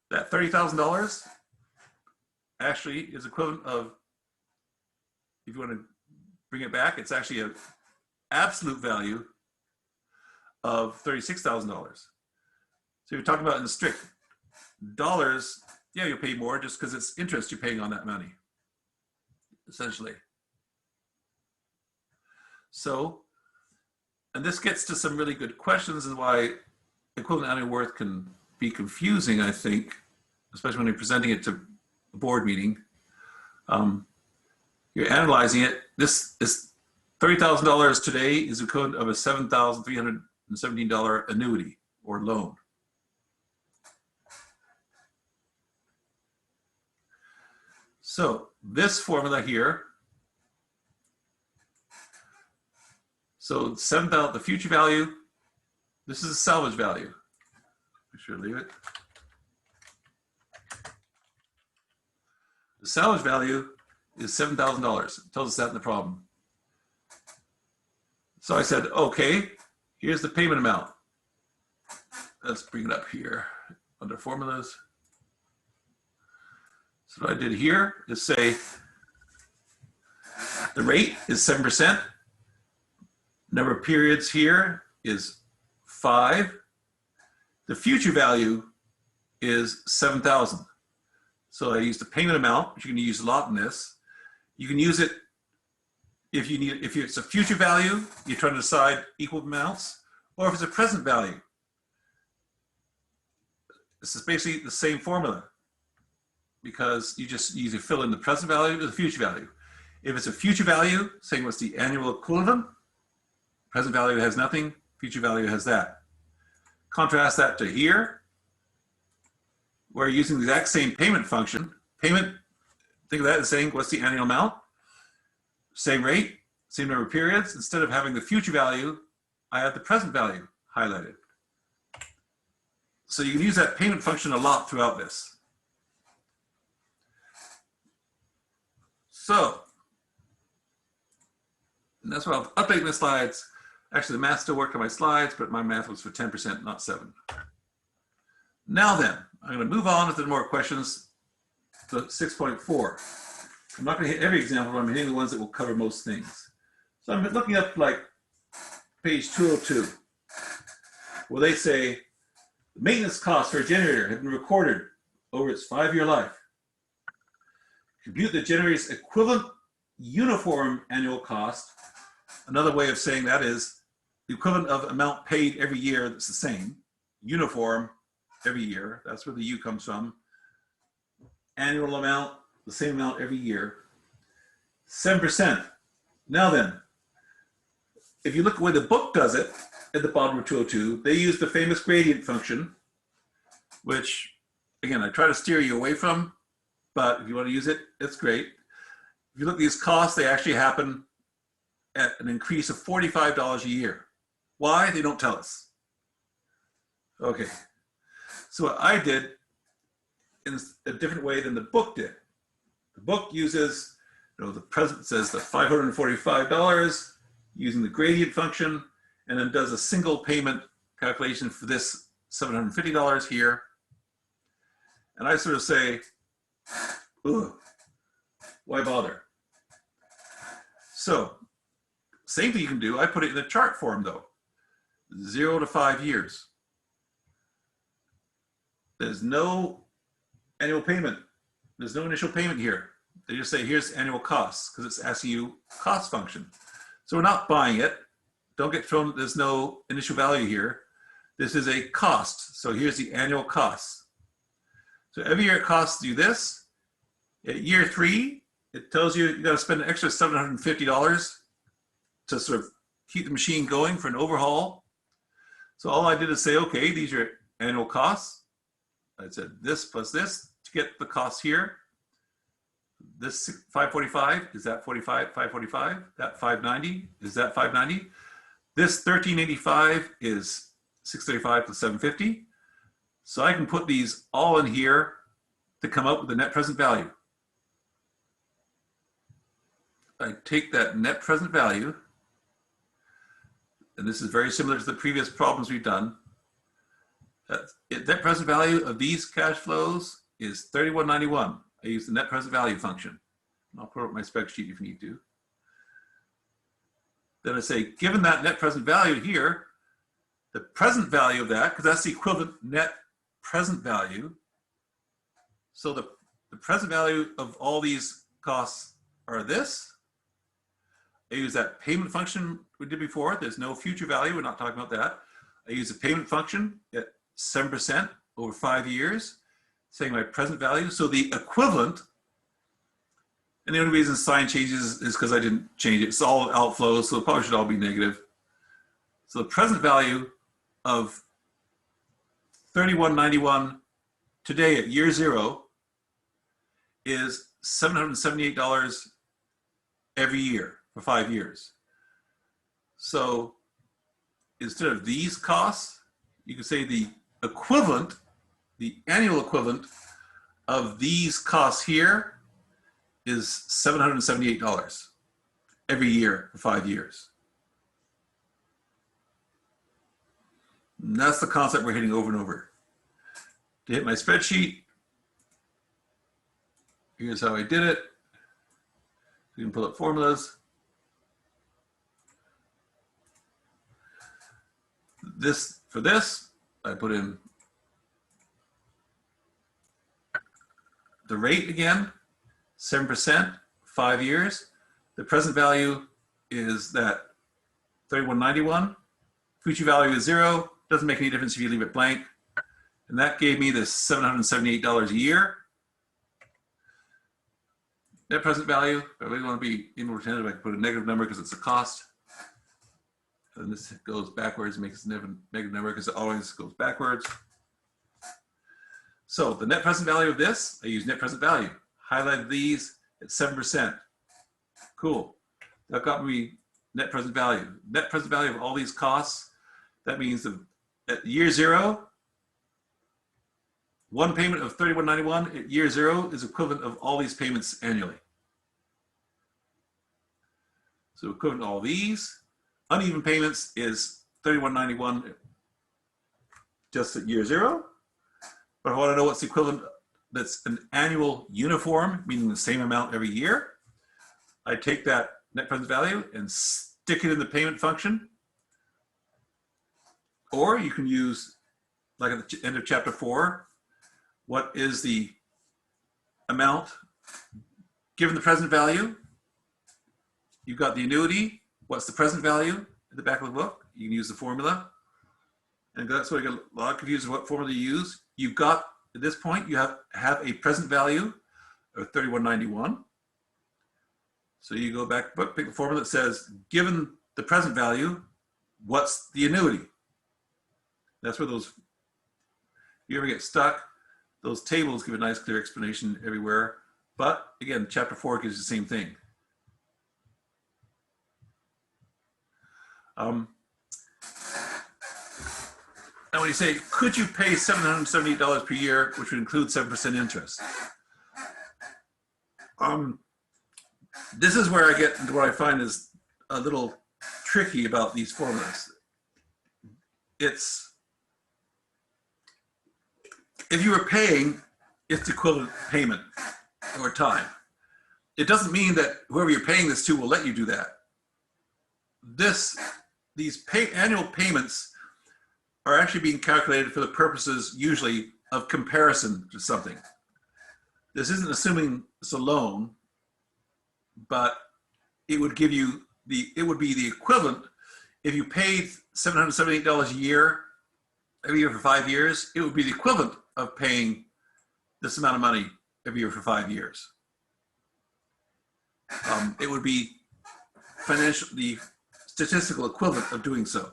That $30,000 actually is equivalent of, if you want to bring it back, it's actually an absolute value of $36,000. So you're talking about in strict dollars, yeah, you'll pay more just because it's interest you're paying on that money, essentially. So, and this gets to some really good questions and why equivalent annual worth can be confusing, I think, especially when you're presenting it to a board meeting. You're analyzing it. This is $30,000 today is equivalent of a $7,317 annuity or loan. So this formula here, so 7,000, the future value, this is the salvage value. Make sure to leave it. The salvage value is $7,000. It tells us that in the problem. So I said, okay, here's the payment amount. Let's bring it up here under formulas. So what I did here is say the rate is 7%. Number of periods here is 5. The future value is 7,000. So I used the payment amount, which you're going to use a lot in this. You can use it if you need, if it's a future value, you're trying to decide equal amounts, or if it's a present value. This is basically the same formula because you just either fill in the present value or the future value. If it's a future value, saying what's the annual equivalent, present value has nothing, future value has that. Contrast that to here, where you're using the exact same payment function. Payment, think of that as saying, what's the annual amount? Same rate, same number of periods. Instead of having the future value, I have the present value highlighted. So you can use that payment function a lot throughout this. So, and that's what I'll update my slides. Actually, the math still worked on my slides, but my math was for 10%, not 7. Now then, I'm going to move on if there are more questions. So 6.4. I'm not going to hit every example, but I'm hitting the ones that will cover most things. So I'm looking up like page 202, where they say the maintenance costs for a generator have been recorded over its 5-year life. Compute the generator's equivalent uniform annual cost. Another way of saying that is the equivalent of amount paid every year that's the same. Uniform every year. That's where the U comes from. Annual amount, the same amount every year. 7%. Now then, if you look at the way the book does it, at the bottom of 202, they use the famous gradient function, which, again, I try to steer you away from, but if you want to use it, it's great. If you look at these costs, they actually happen at an increase of $45 a year. Why? They don't tell us. Okay. So what I did in a different way than the book did. The book uses, the present says the $545 using the gradient function, and then does a single payment calculation for this $750 here. And I sort of say, ugh, why bother? So, same thing you can do, I put it in a chart form though. 0 to 5 years. There's no annual payment. There's no initial payment here. They just say, here's annual costs, because it's asking you cost function. So we're not buying it. Don't get thrown, there's no initial value here. This is a cost. So here's the annual costs. So every year it costs you this. At year 3, it tells you got to spend an extra $750 to sort of keep the machine going for an overhaul. So all I did is say, okay, these are annual costs. I said this plus this to get the costs here. This 545, is that 545? That 590, is that 590? This 1385 is 635 plus 750. So I can put these all in here to come up with the net present value. I take that net present value, and this is very similar to the previous problems we've done. Net present value of these cash flows is 3191. I use the net present value function. I'll put up my spreadsheet if you need to. Then I say, given that net present value here, the present value of that, because that's the equivalent net present value. So the present value of all these costs are this. I use that payment function we did before. There's no future value. We're not talking about that. I use a payment function at 7% over 5 years, saying my present value. So the equivalent, and the only reason sign changes is because I didn't change it. It's all outflows, so it probably should all be negative. So the present value of 3191 today at year 0 is $778 every year for 5 years. So instead of these costs, you can say the equivalent, the annual equivalent of these costs here is $778 every year for 5 years. And that's the concept we're hitting over and over. To hit my spreadsheet, here's how I did it. You can pull up formulas. For this, I put in the rate again, 7%, 5 years. The present value is that 3191. Future value is 0. Doesn't make any difference if you leave it blank. And that gave me this $778 a year. Net present value, if I really want to be more retentive, I can put a negative number because it's a cost. And this goes backwards, makes a negative number because it always goes backwards. So the net present value of this, I use net present value. Highlighted these at 7%. Cool. That got me net present value. Net present value of all these costs, that means that at year 0, one payment of $3191 at year 0 is equivalent of all these payments annually. So equivalent to all these. Uneven payments is $3191 just at year 0. But I want to know what's the equivalent that's an annual uniform, meaning the same amount every year, I take that net present value and stick it in the payment function. Or you can use, like at the end of chapter 4, what is the amount given the present value? You've got the annuity. What's the present value in the back of the book? You can use the formula. And that's where I get a lot confused with what formula you use. You've got, at this point, you have a present value of 3191. So you go back, pick the formula that says, given the present value, what's the annuity? That's where those, if you ever get stuck, those tables give a nice clear explanation everywhere. But again, chapter 4 gives the same thing. Now when you say, could you pay $778 per year, which would include 7% interest? This is where I get into what I find is a little tricky about these formulas. It's, if you were paying, it's equivalent payment over time. It doesn't mean that whoever you're paying this to will let you do that. These annual payments are actually being calculated for the purposes usually of comparison to something. This isn't assuming it's a loan, but it would give you it would be the equivalent if you paid $778 a year every year for 5 years. It would be the equivalent of paying this amount of money every year for 5 years. It would be the statistical equivalent of doing so.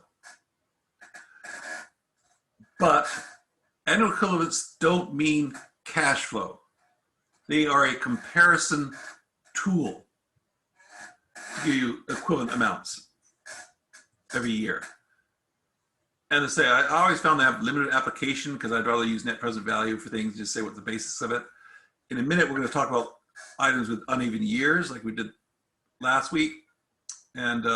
But annual equivalents don't mean cash flow. They are a comparison tool to give you equivalent amounts every year. And to say, I always found they have limited application because I'd rather use net present value for things, just say what the basis of it. In a minute, we're going to talk about items with uneven years like we did last week. And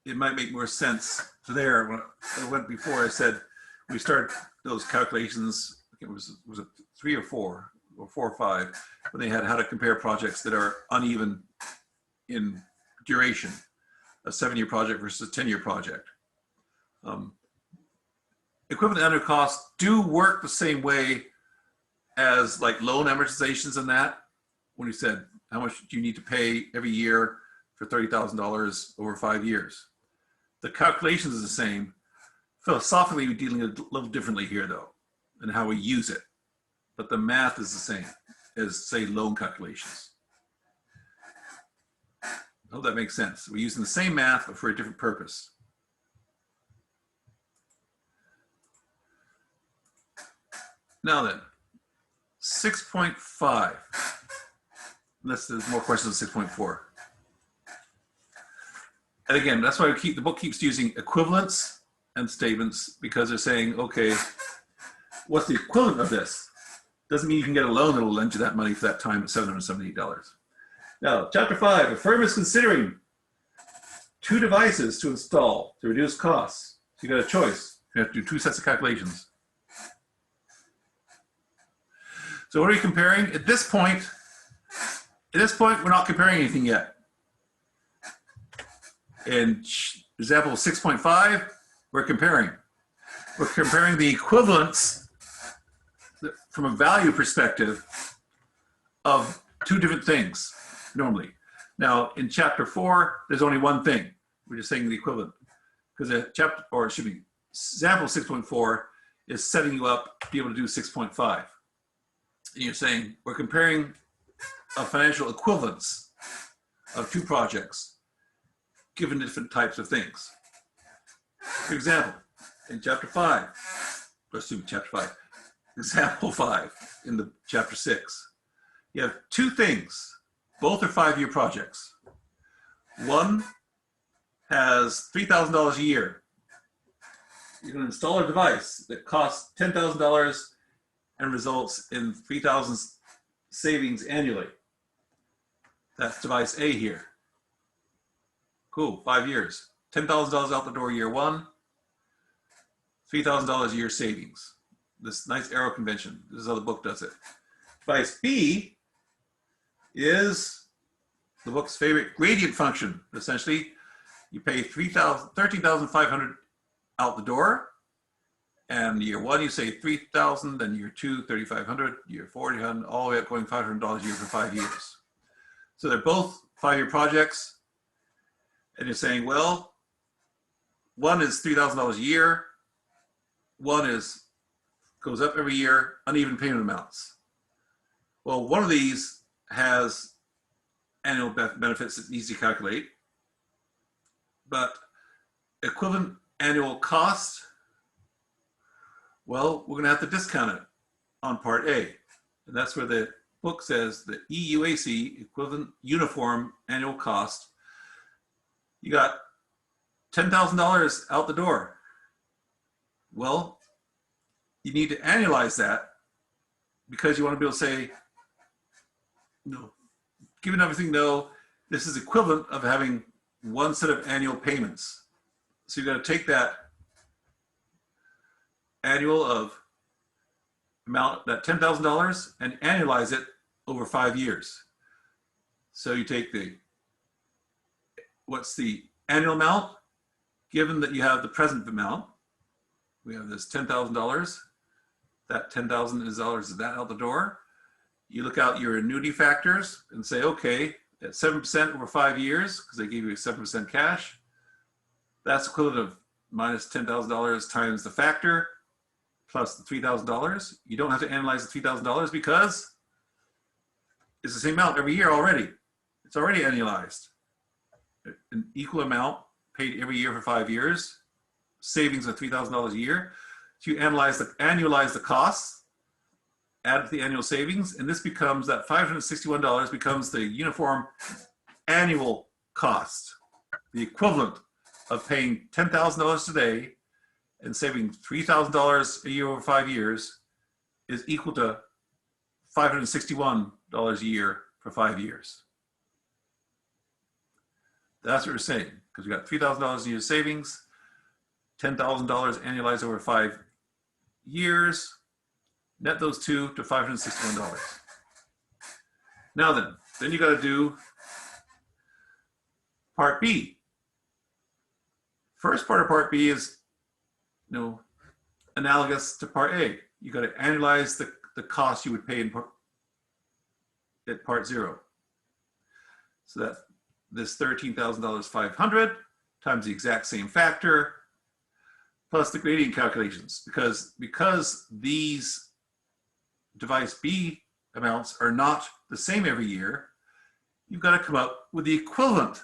it might make more sense to there. When I went before, I said, we start those calculations, it was it 3 or 4 or 5, when they had how to compare projects that are uneven in duration, a 7-year project versus a 10-year project. Equivalent annual costs do work the same way as like loan amortizations and that. When you said, how much do you need to pay every year for $30,000 over 5 years? The calculations is the same. Philosophically, we're dealing a little differently here though, and how we use it. But the math is the same as, say, loan calculations. I hope that makes sense. We're using the same math, but for a different purpose. Now then, 6.5, unless there's more questions on 6.4. And again, that's why the book keeps using equivalents and statements, because they're saying, okay, what's the equivalent of this? Doesn't mean you can get a loan that'll lend you that money for that time at $778. Now, chapter 5, a firm is considering 2 devices to install to reduce costs. So you got a choice. You have to do 2 sets of calculations. So what are we comparing? At this point, we're not comparing anything yet. In example 6.5, we're comparing. We're comparing the equivalents from a value perspective of 2 different things normally. Now in chapter 4, there's only one thing. We're just saying the equivalent, because example 6.4 is setting you up to be able to do 6.5. And you're saying we're comparing a financial equivalence of 2 projects given different types of things. For example, in chapter 5, example 5 in the chapter 6, you have 2 things. Both are 5-year projects. One has $3,000 a year. You're going to install a device that costs $10,000 and results in $3,000 savings annually. That's device A here. Cool, 5 years. $10,000 out the door year 1, $3,000 a year savings. This nice arrow convention. This is how the book does it. Device B is the book's favorite gradient function. Essentially, you pay $13,500 out the door, and year one you say $3,000, then year two $3,500, year four $400, all the way up going $500 a year for 5 years. So they're both 5-year projects, and you're saying, well, one is $3,000 a year, one goes up every year, uneven payment amounts. Well, one of these has annual benefits that's easy to calculate, but equivalent annual cost, well, we're gonna have to discount it on part A. And that's where the book says the EUAC, equivalent uniform annual cost, you got $10,000 out the door. Well, you need to annualize that because you want to be able to say, no, given everything, no, this is equivalent of having one set of annual payments. So you've got to take that annual of amount, that $10,000, and annualize it over 5 years. So you take what's the annual amount, given that you have the present amount. We have this $10,000. That $10,000 is that out the door. You look out your annuity factors and say, okay, at 7% over 5 years, because they give you 7% cash, that's equivalent of minus $10,000 times the factor plus the $3,000. You don't have to analyze the $3,000 because it's the same amount every year already. It's already annualized. An equal amount paid every year for 5 years, savings of $3,000 a year. So you annualize the costs, add to the annual savings, and this becomes, that $561 becomes the uniform annual cost, the equivalent of paying $10,000 today and saving $3,000 a year over 5 years is equal to $561 a year for 5 years. That's what we're saying, because we got $3,000 a year savings, $10,000 annualized over 5 years, net those two to $561. Now then you got to do part B. First part of part B is, analogous to part A. You got to analyze the cost you would pay at part 0. So that this $13,500 times the exact same factor plus the gradient calculations, because these device B amounts are not the same every year, you've got to come up with the equivalent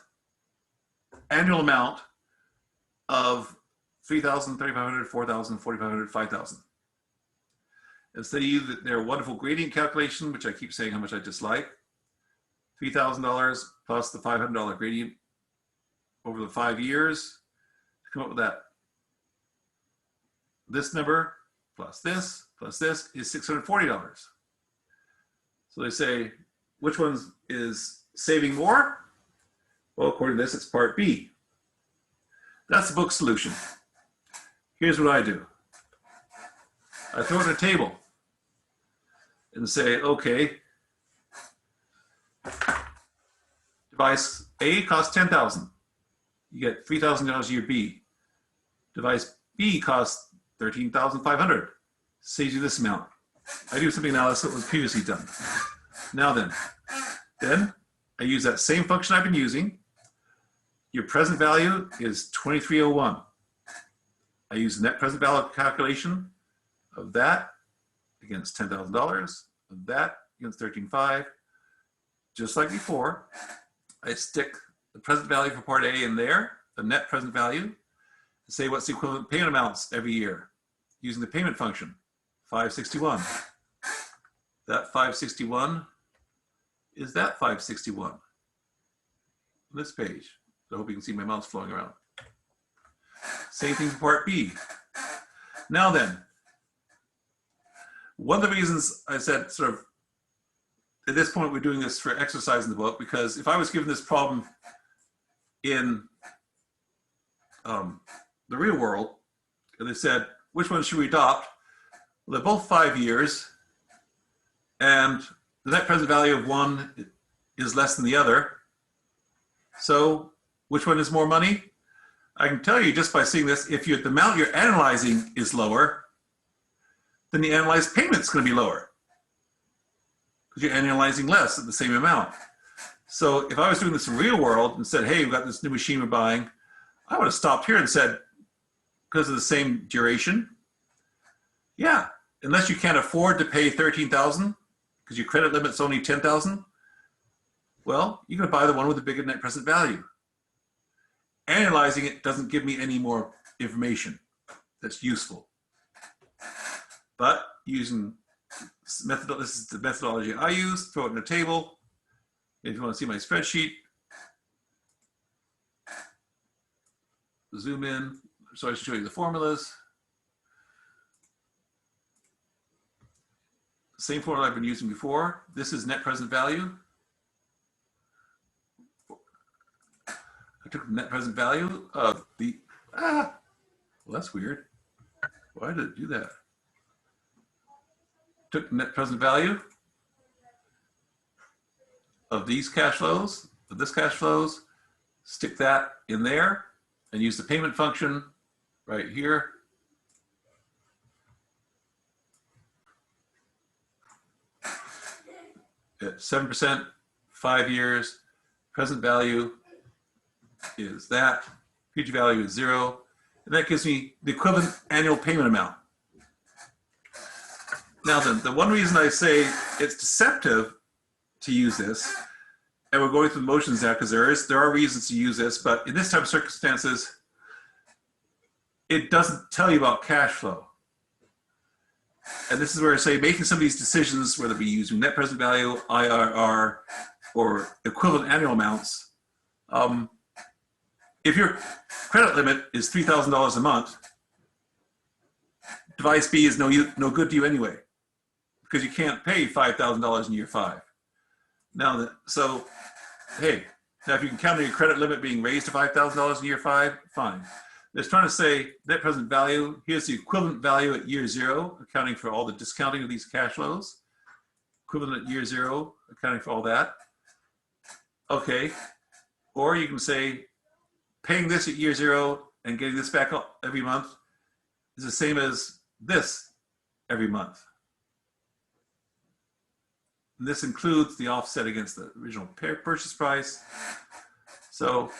annual amount of $3,000, $3,500, $4,000, $4,500, $5,000. Instead of their wonderful gradient calculation, which I keep saying how much I dislike, $3,000 plus the $500 gradient over the 5 years to come up with that. This number plus this is $640. So they say, which one is saving more? Well, according to this, it's part B. That's the book solution. Here's what I do. I throw it on a table and say, okay, device A costs $10,000. You get $3,000 a year B. Device B costs $13,500. Saves you this amount. I do something analysis that was previously done. Now then I use that same function I've been using. Your present value is 2301. I use the net present value calculation of that against $10,000, of that against 13.5. Just like before, I stick the present value for part A in there, the net present value, to say what's the equivalent payment amounts every year using the payment function, 561. That 561 is that 561 on this page. So I hope you can see my mouse flowing around. Same thing for part B. Now then, one of the reasons I said sort of at this point we're doing this for exercise in the book, because if I was given this problem in the real world, and they said, which one should we adopt? Well, they're both 5 years, and the net present value of one is less than the other. So which one is more money? I can tell you just by seeing this, if the amount you're analyzing is lower, then the analyzed payment's going to be lower because you're analyzing less at the same amount. So if I was doing this in real world and said, hey, we've got this new machine we're buying, I would have stopped here and said, because of the same duration, yeah, unless you can't afford to pay $13,000 because your credit limit's only $10,000, well, you're going to buy the one with the bigger net present value. Analyzing it doesn't give me any more information that's useful. But using this is the methodology I use, throw it in a table. If you want to see my spreadsheet, zoom in so I can show you the formulas. Same formula I've been using before. This is net present value. I took the net present value of the, well, that's weird. Why did it do that? Took the net present value of these cash flows, of this cash flows, stick that in there, and use the payment function right here. At 7%, 5 years, present value is that, future value is 0, and that gives me the equivalent annual payment amount. Now, the one reason I say it's deceptive to use this, and we're going through the motions now because there are reasons to use this, but in this type of circumstances, it doesn't tell you about cash flow. And this is where I say making some of these decisions, whether it be using net present value, IRR, or equivalent annual amounts, if your credit limit is $3,000 a month, device B is no good to you anyway, because you can't pay $5,000 in year 5. Now, so, hey, now if you can count on your credit limit being raised to $5,000 in year 5, fine. It's trying to say net present value, here's the equivalent value at year 0, accounting for all the discounting of these cash flows. Equivalent at year 0, accounting for all that. Okay, or you can say paying this at year 0 and getting this back every month is the same as this every month. And this includes the offset against the original purchase price. So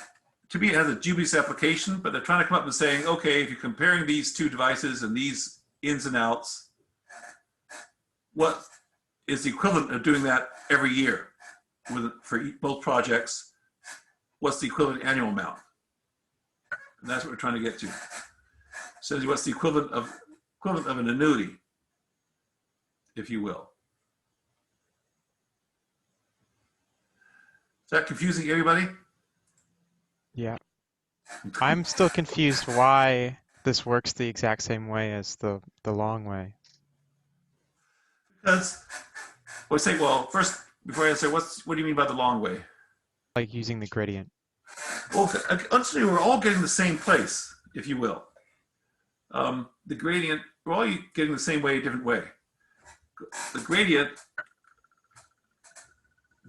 to me, it has a dubious application, but they're trying to come up and saying, okay, if you're comparing these two devices and these ins and outs, what is the equivalent of doing that every year for both projects? What's the equivalent annual amount? And that's what we're trying to get to. So what's the equivalent of an annuity, if you will. Is that confusing everybody? Yeah. I'm still confused why this works the exact same way as the long way. Because we say, well, first, before I answer, what do you mean by the long way? Like using the gradient. Well, honestly, we're all getting the same place, if you will. The gradient, we're all getting the same way, a different way. The gradient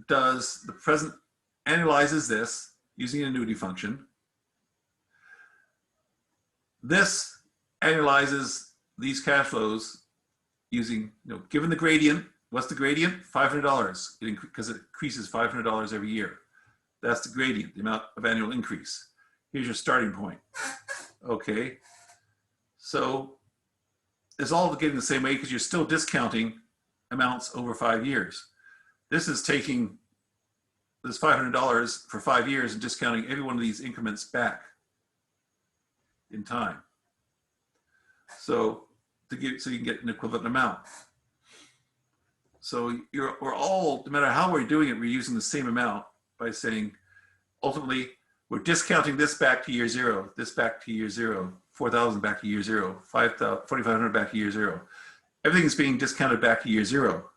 does the present, analyzes this using an annuity function. This analyzes these cash flows using, given the gradient, what's the gradient? $500, because it increases $500 every year. That's the gradient, the amount of annual increase. Here's your starting point. Okay, so it's all getting the same way because you're still discounting amounts over 5 years. This is taking this $500 for 5 years and discounting every one of these increments back in time. So you can get an equivalent amount. So we're all, no matter how we're doing it, we're using the same amount by saying, ultimately, we're discounting this back to year 0, this back to year 0, 4,000 back to year 0, 4,500 back to year 0. Everything's being discounted back to year 0.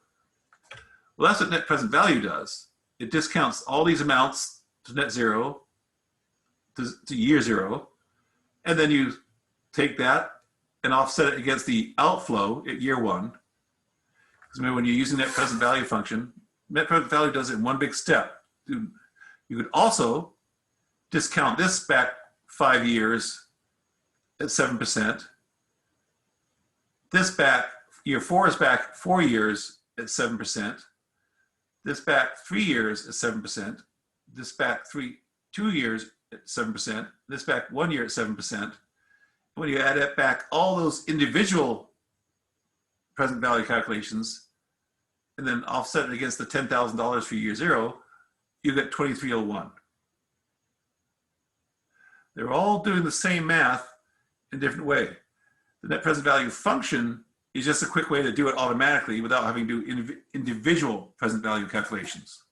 Well, that's what net present value does. It discounts all these amounts to net 0, to year 0, and then you take that and offset it against the outflow at year 1. Because remember, when you're using net present value function, net present value does it in one big step. You could also discount this back 5 years at 7%. This back, year 4 is back 4 years at 7%. This back 3 years at 7%. This back 2 years at 7%. This back 1 year at 7%. When you add it back all those individual present value calculations and then offset it against the $10,000 for year 0, you get 2301. They're all doing the same math in a different way. The net present value function is just a quick way to do it automatically without having to do individual present value calculations.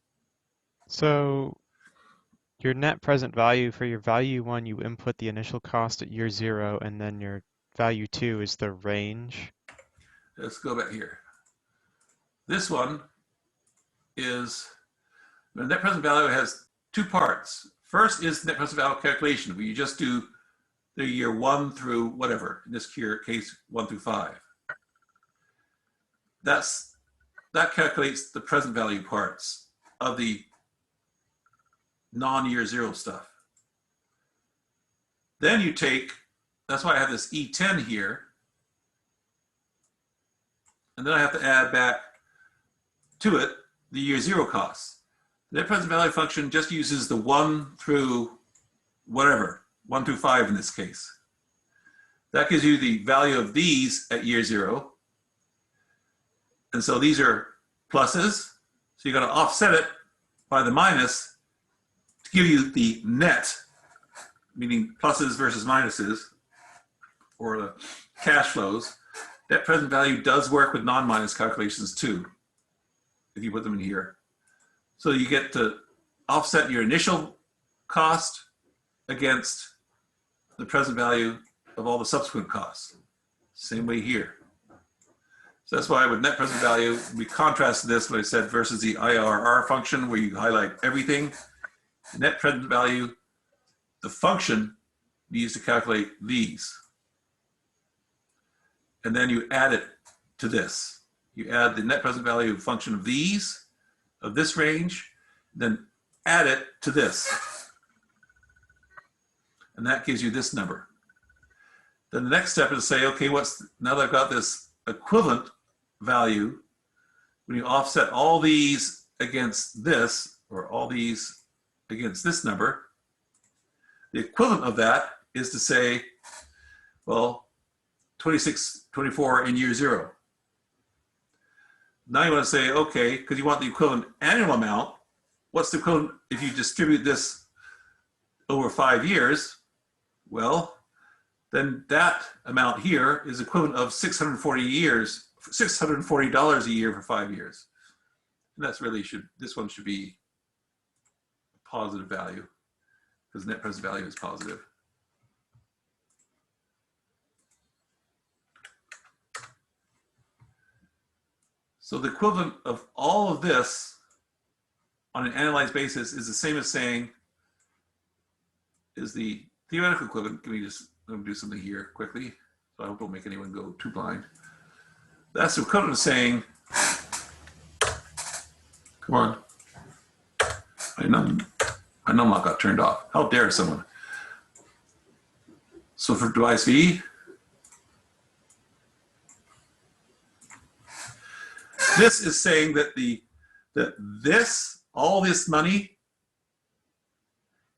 So your net present value for your value 1, you input the initial cost at year 0, and then your value 2 is the range. Let's go back here. This one is, the net present value has 2 parts. First is the net present value calculation, where you just do the year 1 through whatever, in this case 1 through 5. That calculates the present value parts of the non-year 0 stuff. Then you take, that's why I have this E10 here, and then I have to add back to it the year 0 costs. The net present value function just uses the 1 through whatever, 1 through 5 in this case. That gives you the value of these at year 0. And so these are pluses. So you got to offset it by the minus to give you the net, meaning pluses versus minuses, or the cash flows. Net present value does work with non-minus calculations too, if you put them in here. So you get to offset your initial cost against the present value of all the subsequent costs. Same way here. So that's why with net present value, we contrasted this, what I said, versus the IRR function, where you highlight everything. Net present value, the function we use to calculate these. And then you add it to this. You add the net present value function of these, of this range, then add it to this. And that gives you this number. Then the next step is to say, okay, now that I've got this equivalent value, when you offset all these against this, or all these against this number, the equivalent of that is to say, well, 2624 in year 0. Now you want to say, okay, because you want the equivalent annual amount, what's the equivalent if you distribute this over 5 years? Well, then that amount here is equivalent of $640 a year for 5 years. And that's really this one should be a positive value, because net present value is positive. So the equivalent of all of this on an annualized basis is the same as saying, is the theoretical equivalent. Let me do something here quickly. So I hope I don't make anyone go too blind. That's the equivalent of saying, come on. My num lock got turned off. How dare someone? So for device V, this is saying that all this money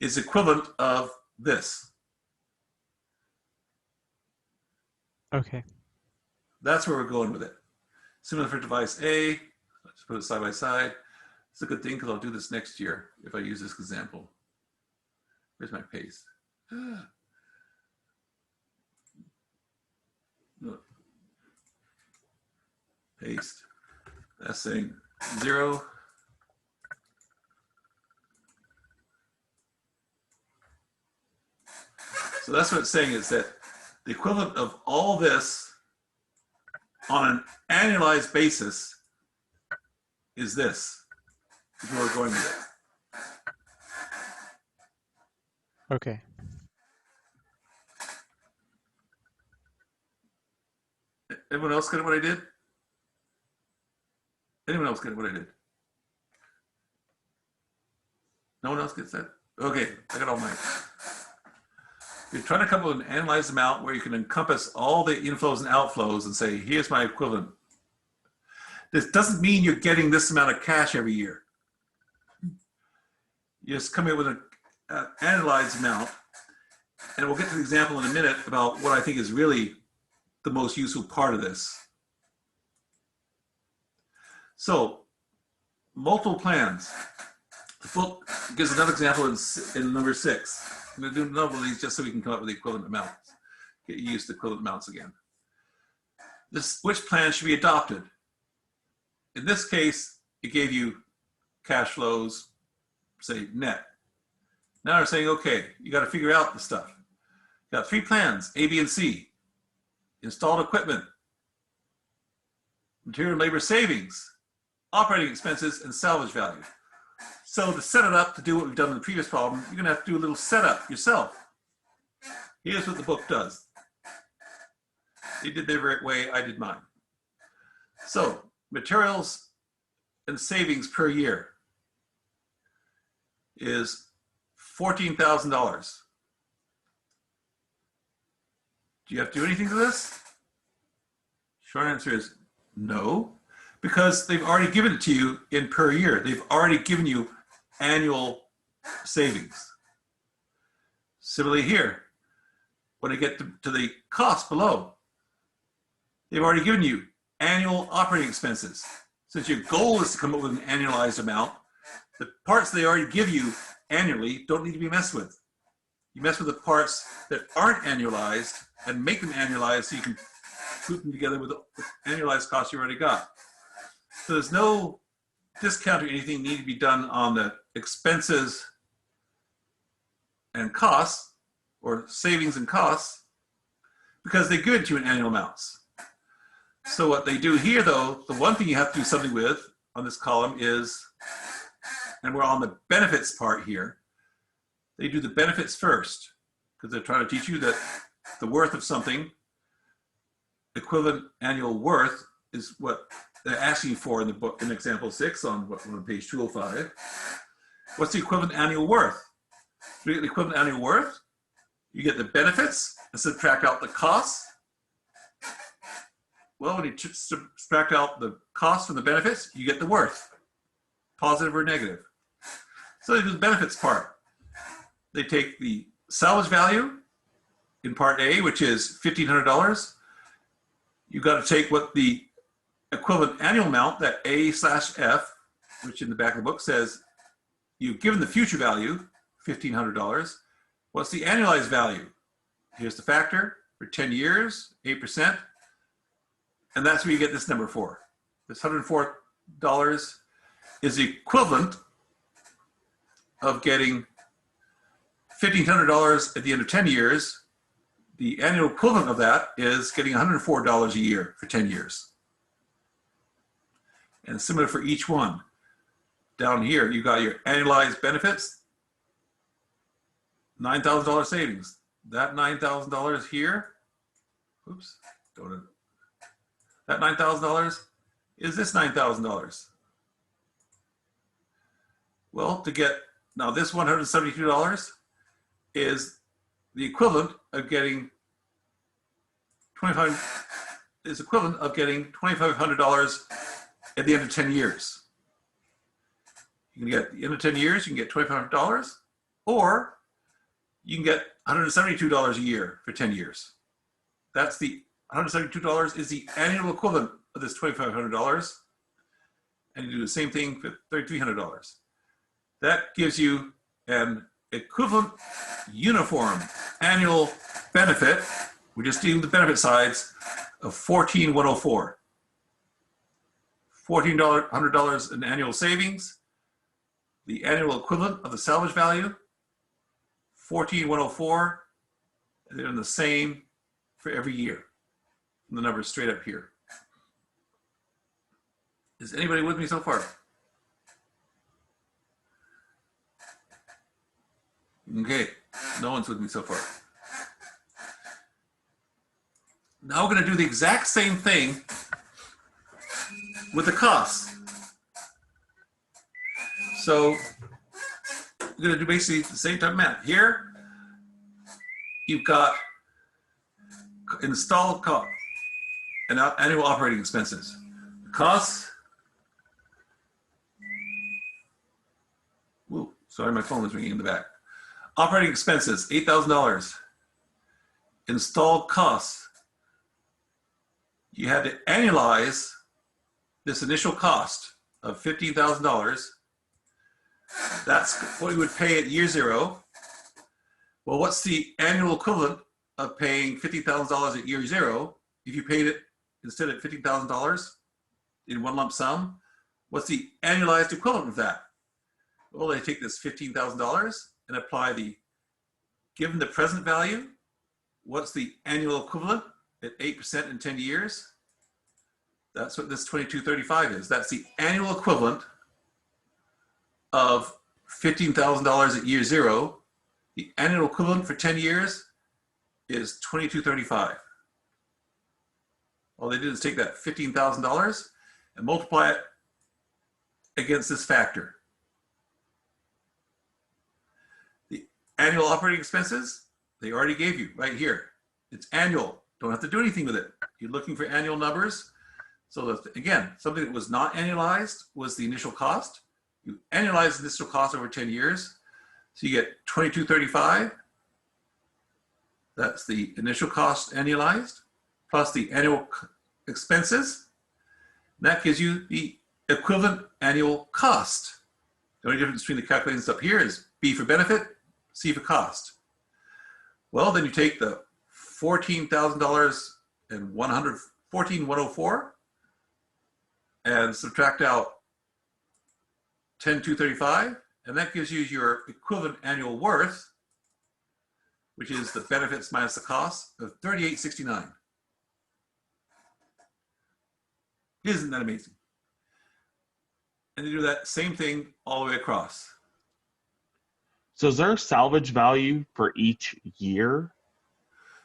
is equivalent of this. Okay. That's where we're going with it. Similar for device A. Let's put it side by side. It's a good thing because I'll do this next year if I use this example. Where's my paste? No. Paste. That's saying 0. So that's what it's saying, is that the equivalent of all this on an annualized basis is this, is where we're going with it. Okay. Everyone else get what I did? Anyone else get what I did? No one else gets that? Okay, I got all mine. You're trying to come up with an analyzed amount where you can encompass all the inflows and outflows and say, here's my equivalent. This doesn't mean you're getting this amount of cash every year. You just come in with an analyzed amount, and we'll get to the example in a minute about what I think is really the most useful part of this. So, multiple plans. The book gives another example in number 6. I'm going to do another of these just so we can come up with the equivalent amounts. Get used to equivalent amounts again. Which plan should be adopted? In this case, it gave you cash flows, say net. Now we're saying, okay, you got to figure out the stuff. You got 3 plans, A, B, and C. Installed equipment, material and labor savings, operating expenses, and salvage value. So to set it up to do what we've done in the previous problem, you're going to have to do a little setup yourself. Here's what the book does. They did their way, I did mine. So materials and savings per year is $14,000. Do you have to do anything to this? Short answer is no, because they've already given it to you in per year. They've already given you annual savings. Similarly here, when I get to the cost below, they've already given you annual operating expenses. Since your goal is to come up with an annualized amount, the parts they already give you annually don't need to be messed with. You mess with the parts that aren't annualized and make them annualized so you can group them together with the annualized costs you already got. So there's no discount or anything need to be done on the expenses and costs, or savings and costs, because they give it to you in annual amounts. So what they do here, though, the one thing you have to do something with on this column is, and we're on the benefits part here, they do the benefits first, because they're trying to teach you that the worth of something, equivalent annual worth, is what they're asking for in the book, in example 6 on page 205. What's the equivalent annual worth? To get the equivalent annual worth, you get the benefits and subtract out the costs. Well, when you subtract out the costs from the benefits, you get the worth, positive or negative. So they do the benefits part. They take the salvage value in part A, which is $1,500. You got to take what the equivalent annual amount, that A/F, which in the back of the book says you've given the future value, $1,500. What's the annualized value? Here's the factor for 10 years, 8%. And that's where you get this number for. This $104 is the equivalent of getting $1,500 at the end of 10 years. The annual equivalent of that is getting $104 a year for 10 years. And similar for each one. Down here, you got your annualized benefits, $9,000 savings. That $9,000 here, oops, that $9,000 is this $9,000. Well, to get, now this $172 is the equivalent of getting $2,500 at the end of 10 years. You can get at the end of 10 years, you can get $2,500, or you can get $172 a year for 10 years. That's the $172 is the annual equivalent of this $2,500, and you do the same thing for $3,300. That gives you an equivalent uniform annual benefit, we're just dealing with the benefit sides, of $14,104. $1,400 in annual savings, the annual equivalent of the salvage value, $14,104, and they're the same for every year. And the number's straight up here. Is anybody with me so far? Okay, no one's with me so far. Now we're going to do the exact same thing with the costs. So we're going to do basically the same type of math. Here, you've got installed cost and annual operating expenses. The costs. Whoa, sorry, my phone was ringing in the back. Operating expenses, $8,000. Installed costs. You had to annualize this initial cost of $15,000. That's what you would pay at year zero. Well, what's the annual equivalent of paying $50,000 at year zero? If you paid it instead of $15,000 in one lump sum, what's the annualized equivalent of that? Well, they take this $15,000 and apply the, given the present value, what's the annual equivalent at 8% in 10 years? That's what this 2235 is. That's the annual equivalent of $15,000 at year zero. The annual equivalent for 10 years is 2235. All they did is take that $15,000 and multiply it against this factor. The annual operating expenses, they already gave you right here. It's annual. Don't have to do anything with it. You're looking for annual numbers. So that, again, something that was not annualized was the initial cost. You annualize the initial cost over 10 years. So you get 2235. That's the initial cost annualized, plus the annual expenses. That gives you the equivalent annual cost. The only difference between the calculations up here is B for benefit, C for cost. Well, then you take the $14,000 and 14,104 and subtract out 10,235, and that gives you your equivalent annual worth, which is the benefits minus the cost of 3869. Isn't that amazing? And they do that same thing all the way across. So is there a salvage value for each year?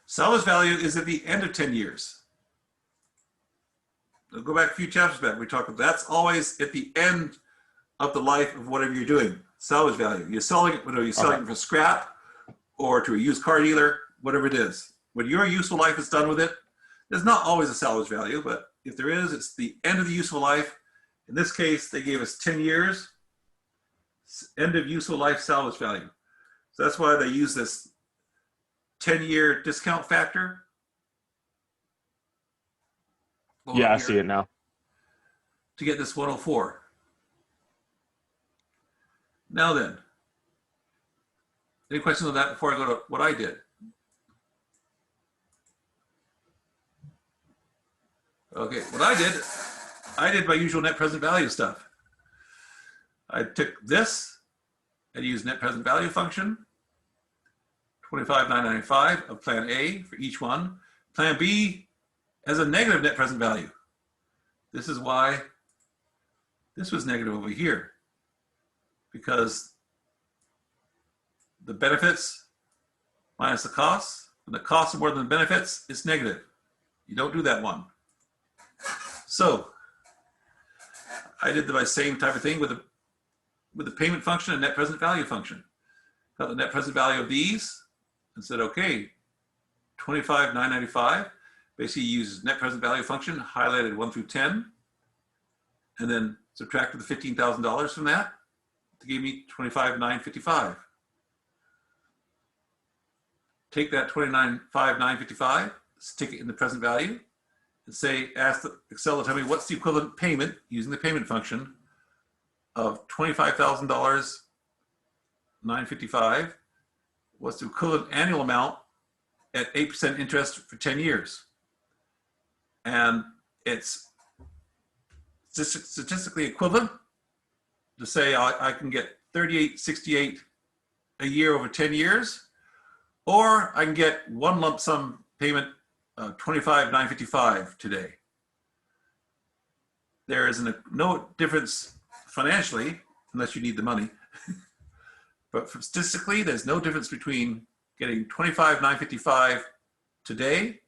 Salvage value is at the end of 10 years. We'll go back a few chapters back. We talked about that's always at the end of the life of whatever you're doing. Salvage value. You're selling it, whether you're selling it for scrap or to a used car dealer, whatever it is. When your useful life is done with it, there's not always a salvage value, but if there is, it's the end of the useful life. In this case, they gave us 10 years, end of useful life salvage value. So that's why they use this 10-year discount factor. Yeah, I see it now. To get this 104. Now then, any questions on that before I go to what I did? Okay, what I did my usual net present value stuff. I took this and used net present value function, 25,995 of plan A for each one. Plan B has a negative net present value. This is why this was negative over here, because the benefits minus the costs, and the costs are more than the benefits, it's negative. You don't do that one. So I did the same type of thing with the payment function and net present value function. Got the net present value of these and said, okay, 25,995. Basically uses net present value function, highlighted 1 through 10, and then subtracted the $15,000 from that to give me 25,955. Take that 29,955, stick it in the present value, and say, ask the Excel to tell me what's the equivalent payment using the payment function of $25,000, 955. What's the equivalent annual amount at 8% interest for 10 years? And it's statistically equivalent to say I can get 3868 a year over 10 years, or I can get one lump sum payment of 25,955 today. There is no difference financially, unless you need the money. But statistically, there's no difference between getting 25,955 today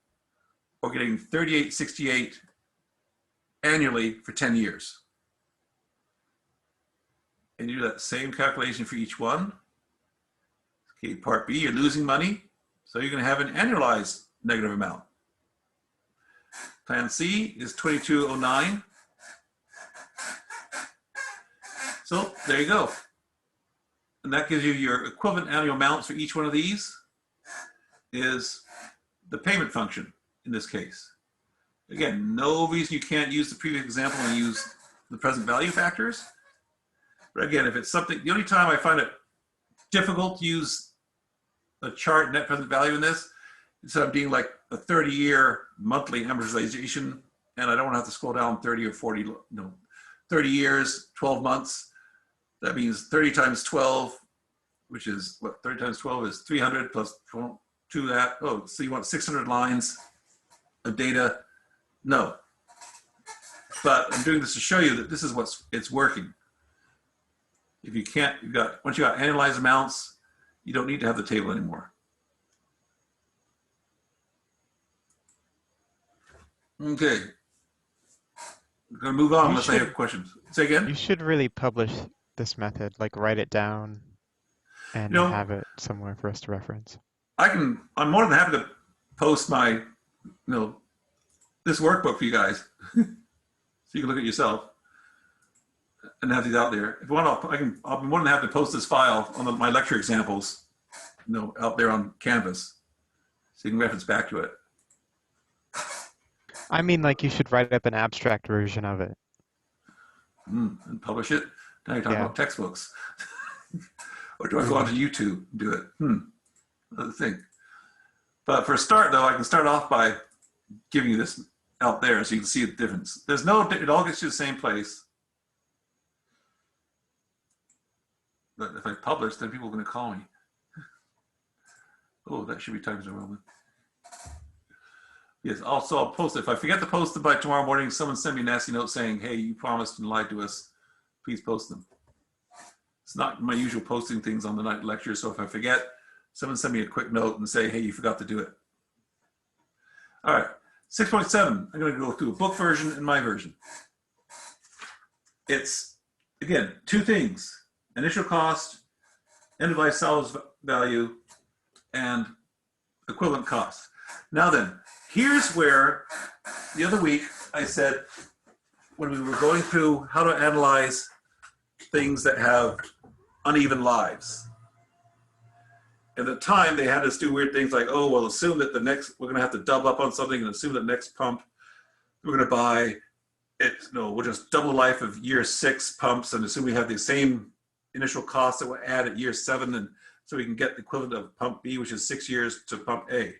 or getting 3868 annually for 10 years. and you do that same calculation for each one. Okay, part B, you're losing money, so you're going to have an annualized negative amount. Plan C is 2209. So there you go. And that gives you your equivalent annual amounts for each one of these is the payment function in this case. Again, no reason you can't use the previous example and use the present value factors. But again, if it's something, the only time I find it difficult to use a chart net present value in this, instead of being like a 30-year monthly amortization, and I don't want to have to scroll down 30 or 40, no, 30 years, 12 months. That means 30 times 12, which is what, 30 times 12 is 300 plus 2 that. Oh, so you want 600 lines of data? No. But I'm doing this to show you that this is it's working. If you can't, once you got annualized amounts, you don't need to have the table anymore. Okay. I'm going to move on unless I have questions. Say again? You should really publish this method, like write it down and have it somewhere for us to reference. I'm more than happy to post my, this workbook for you guys. So you can look at it yourself and have these out there. If you want, I'll be more than happy to post this file on my lecture examples, out there on Canvas, so you can reference back to it. I mean, like you should write up an abstract version of it. And publish it. Now you're talking about textbooks. Or do I go onto YouTube and do it? Another thing. But for a start, though, I can start off by giving you this out there so you can see the difference. It all gets you the same place. But if I publish, then people are going to call me. Oh, that should be times enrollment. Yes, also I'll post it. If I forget to post them by tomorrow morning, someone send me a nasty note saying, hey, you promised and lied to us. Please post them. It's not my usual posting things on the night lecture, so if I forget, someone send me a quick note and say, hey, you forgot to do it. All right, 6.7, I'm going to go through a book version and my version. It's, again, two things: initial cost, end of life salvage value, and equivalent cost. Now then, here's where the other week I said, when we were going through how to analyze things that have uneven lives. At the time, they had us do weird things like, oh, well, assume that we're going to have to double up on something and assume that next pump we're going to buy it. No, we'll just double the life of year 6 pumps and assume we have the same initial cost that we'll add at year 7, and so we can get the equivalent of pump B, which is 6 years, to pump A.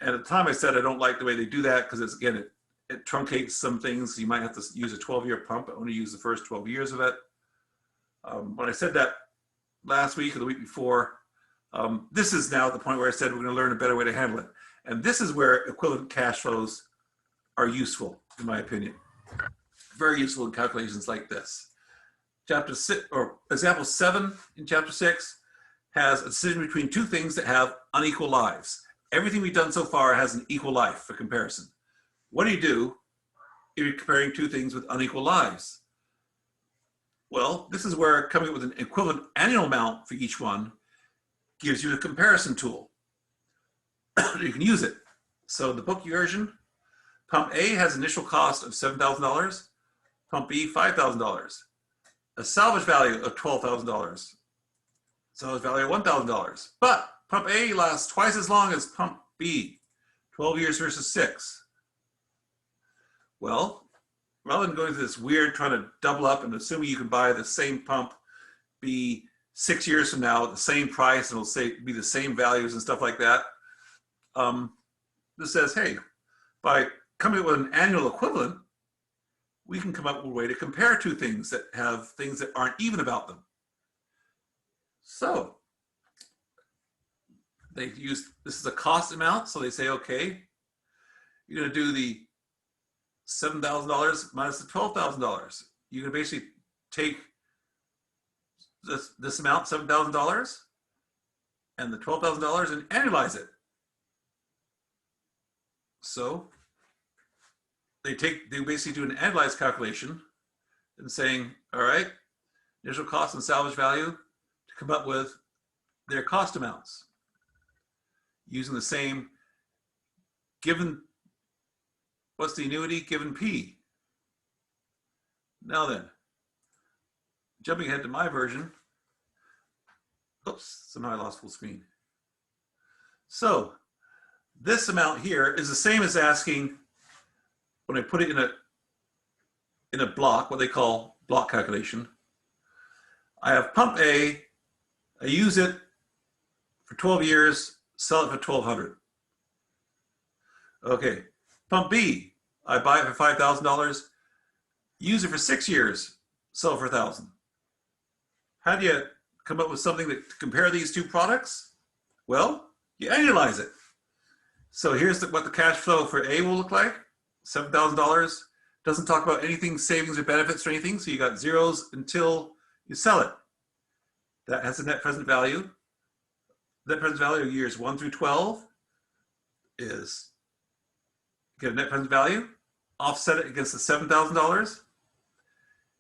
And at the time, I said I don't like the way they do that because it's, again, it truncates some things. You might have to use a 12-year pump, but only use the first 12 years of it. When I said that last week or the week before, this is now the point where I said we're going to learn a better way to handle it. And this is where equivalent cash flows are useful, in my opinion. Very useful in calculations like this. Chapter 6, or example 7 in chapter 6, has a decision between two things that have unequal lives. Everything we've done so far has an equal life for comparison. What do you do if you're comparing two things with unequal lives? Well, this is where coming up with an equivalent annual amount for each one gives you a comparison tool. You can use it. So the book version, pump A has initial cost of $7,000, pump B $5,000, a salvage value of $12,000, salvage value of $1,000. But pump A lasts twice as long as pump B, 12 years versus 6. Well, rather than going through this weird trying to double up and assuming you can buy the same pump be 6 years from now at the same price and it'll be the same values and stuff like that, this says, hey, by coming up with an annual equivalent, we can come up with a way to compare two things that have things that aren't even about them. So they use, this is a cost amount, so they say, okay, you're going to do the $7,000 minus the $12,000. You can basically take this amount, $7,000, and the $12,000 and annualize it. So they basically do an annualized calculation and saying, all right, initial cost and salvage value to come up with their cost amounts using the same given, what's the annuity given P. Now then, jumping ahead to my version. Oops, somehow I lost full screen. So this amount here is the same as asking, when I put it in a block, what they call block calculation. I have pump A, I use it for 12 years, sell it for $1,200. Okay, pump B, I buy it for $5,000, use it for 6 years, sell it for $1,000. How do you come up with something to compare these two products? Well, you annualize it. So here's what the cash flow for A will look like, $7,000. Doesn't talk about anything, savings or benefits or anything, so you got zeros until you sell it. That has a net present value. Net present value of years 1 through 12 is, you get a net present value, offset it against the $7,000,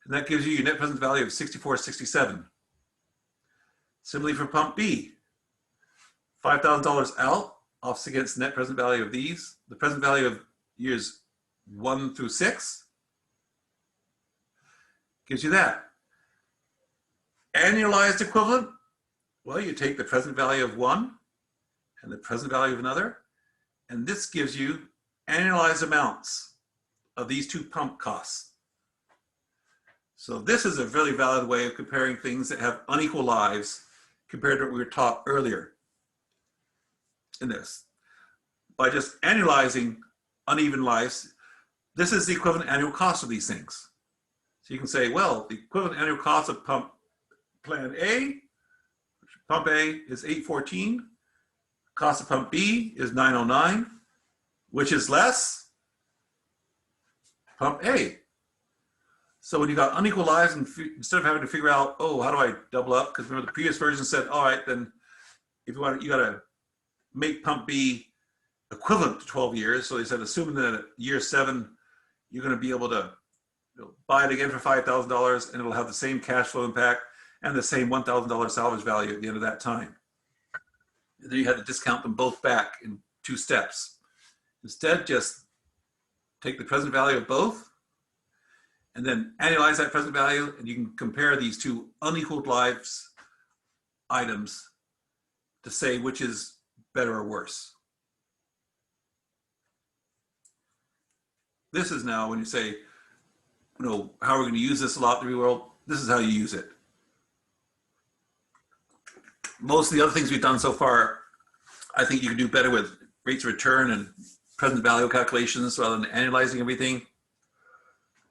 and that gives you your net present value of $64.67. Similarly for pump B, $5,000 out, offset against the net present value of these, the present value of years 1 through 6, gives you that. Annualized equivalent, well, you take the present value of one and the present value of another, and this gives you annualized amounts of these two pump costs. So this is a really valid way of comparing things that have unequal lives compared to what we were taught earlier in this. By just annualizing uneven lives, this is the equivalent annual cost of these things. So you can say, well, the equivalent annual cost of pump plan A, pump A is $814. Cost of pump B is $909, which is less pump A. So when you got unequal lives, and instead of having to figure out, oh, how do I double up? Because remember the previous version said, all right, then if you want, you got to make pump B equivalent to 12 years. So they said, assuming that at year 7, you're going to be able to buy it again for $5,000, and it'll have the same cash flow impact and the same $1,000 salvage value at the end of that time. And then you had to discount them both back in 2 steps. Instead, just take the present value of both and then annualize that present value, and you can compare these two unequal lives items to say which is better or worse. This is now when you say, you know, how are we going to use this a lot in the real world? This is how you use it. Most of the other things we've done so far, I think you can do better with rates of return and present value calculations rather than analyzing everything.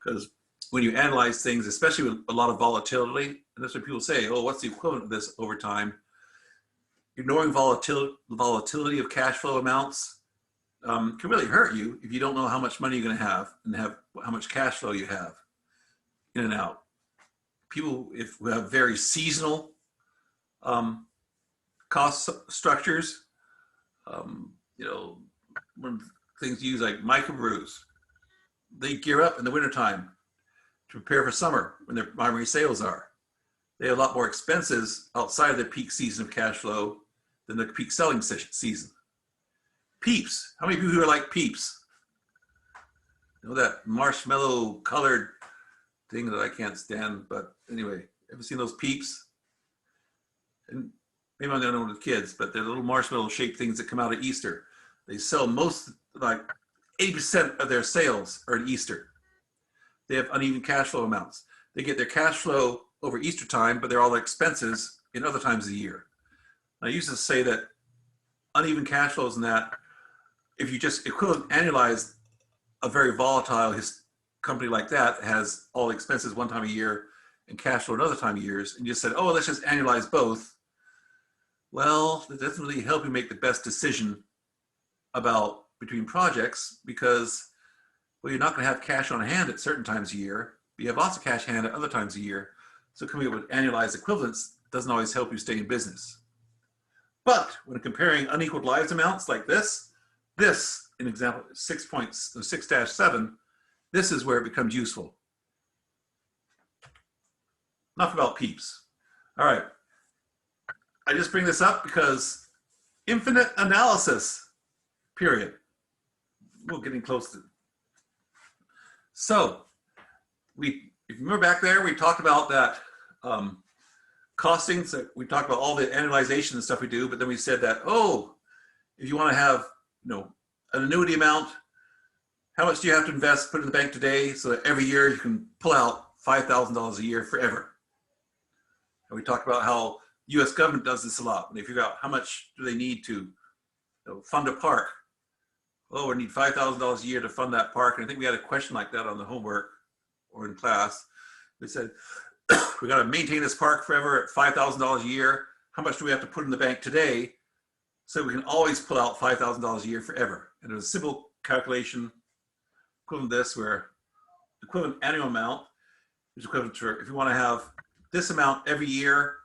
Because when you analyze things, especially with a lot of volatility, and that's what people say, oh, what's the equivalent of this over time? Ignoring volatility of cash flow amounts can really hurt you if you don't know how much money you're going to have and how much cash flow you have in and out. People, if we have very seasonal cost structures, you know, when things use like microbrews, they gear up in the wintertime to prepare for summer when their primary sales are. They have a lot more expenses outside of their peak season of cash flow than the peak selling season. Peeps, how many people here like Peeps? You know, that marshmallow colored thing that I can't stand, but anyway, ever seen those Peeps? And maybe I'm the only one with kids, but they're little marshmallow shaped things that come out at Easter. They sell most, like 80% of their sales are at Easter. They have uneven cash flow amounts. They get their cash flow over Easter time, but they're all expenses in other times of the year. I used to say that uneven cash flows in that, if you just equivalent annualize a very volatile company like that has all expenses one time a year and cash flow another time of years, and you just said, oh, let's just annualize both. Well, it doesn't really help you make the best decision about between projects because, well, you're not going to have cash on hand at certain times a year. But you have lots of cash on hand at other times a year. So coming up with annualized equivalents doesn't always help you stay in business. But when comparing unequal lives amounts like this, in example 6.6-7, this is where it becomes useful. enough about peeps. All right. I just bring this up because infinite analysis, period. We're getting close to. So if you remember back there, we talked about that costings. We talked about all the annualization and stuff we do, but then we said that, oh, if you want to have, an annuity amount, how much do you have to invest, put in the bank today, so that every year you can pull out $5,000 a year forever? And we talked about how U.S. government does this a lot. When they figure out how much do they need to fund a park. Oh, we need $5,000 a year to fund that park. And I think we had a question like that on the homework or in class. They said, we got to maintain this park forever at $5,000 a year. How much do we have to put in the bank today so we can always pull out $5,000 a year forever? And it was a simple calculation equivalent to this, where the equivalent annual amount is equivalent to, if you want to have this amount every year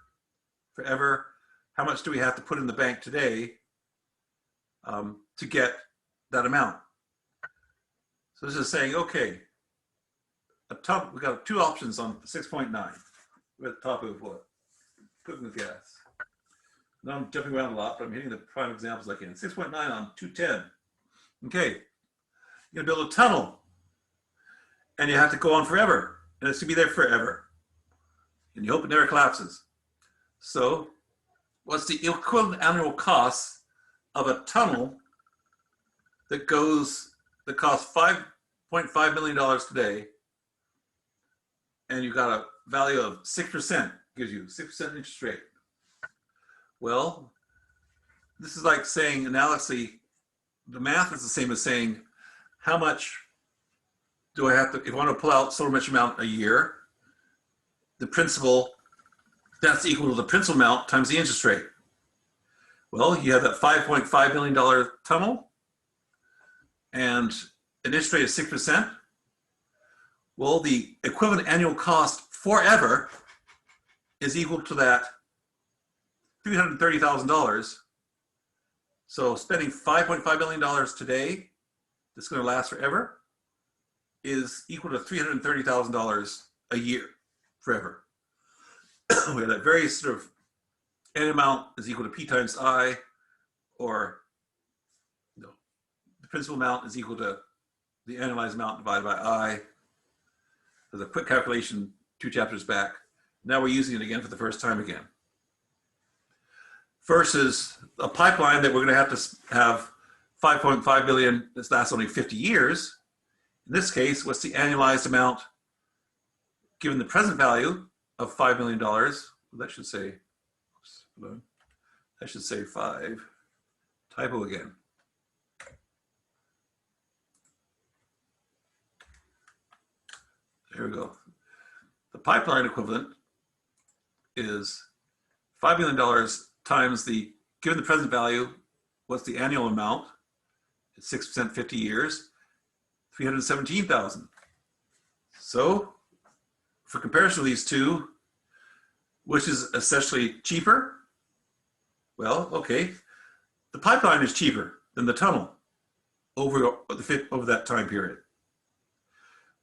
forever, how much do we have to put in the bank today to get that amount? So this is saying, okay, we got two options on 6.9. We're at the top of what? Cooking with gas. Now I'm jumping around a lot, but I'm hitting the prime examples I can. 6.9 on 210. Okay, you're gonna build a tunnel, and you have to go on forever, and it's gonna be there forever, and you hope it never collapses. So, what's the equivalent annual cost of a tunnel that costs $5.5 million today, and you got a value of 6%, gives you 6% interest rate? Well, this is like saying analogously, the math is the same as saying, how much do I have to, if I want to pull out so much amount a year, the principal, that's equal to the principal amount times the interest rate. Well, you have that $5.5 million tunnel and an interest rate of 6%. Well, the equivalent annual cost forever is equal to that $330,000. So spending $5.5 million today, that's going to last forever, is equal to $330,000 a year forever. We have that very sort of n amount is equal to P times I, or the principal amount is equal to the annualized amount divided by I. There's a quick calculation 2 chapters back. Now we're using it again for the first time again. Versus a pipeline that we're going to have 5.5 billion that lasts only 50 years. In this case, what's the annualized amount given the present value of $5 million? That should say, oops, hold on. That should say 5. Typo again. There we go. The pipeline equivalent is $5 million times the, given the present value, what's the annual amount? It's 6%, 50 years, 317,000. So for comparison of these two, which is essentially cheaper? Well, okay, the pipeline is cheaper than the tunnel over that time period.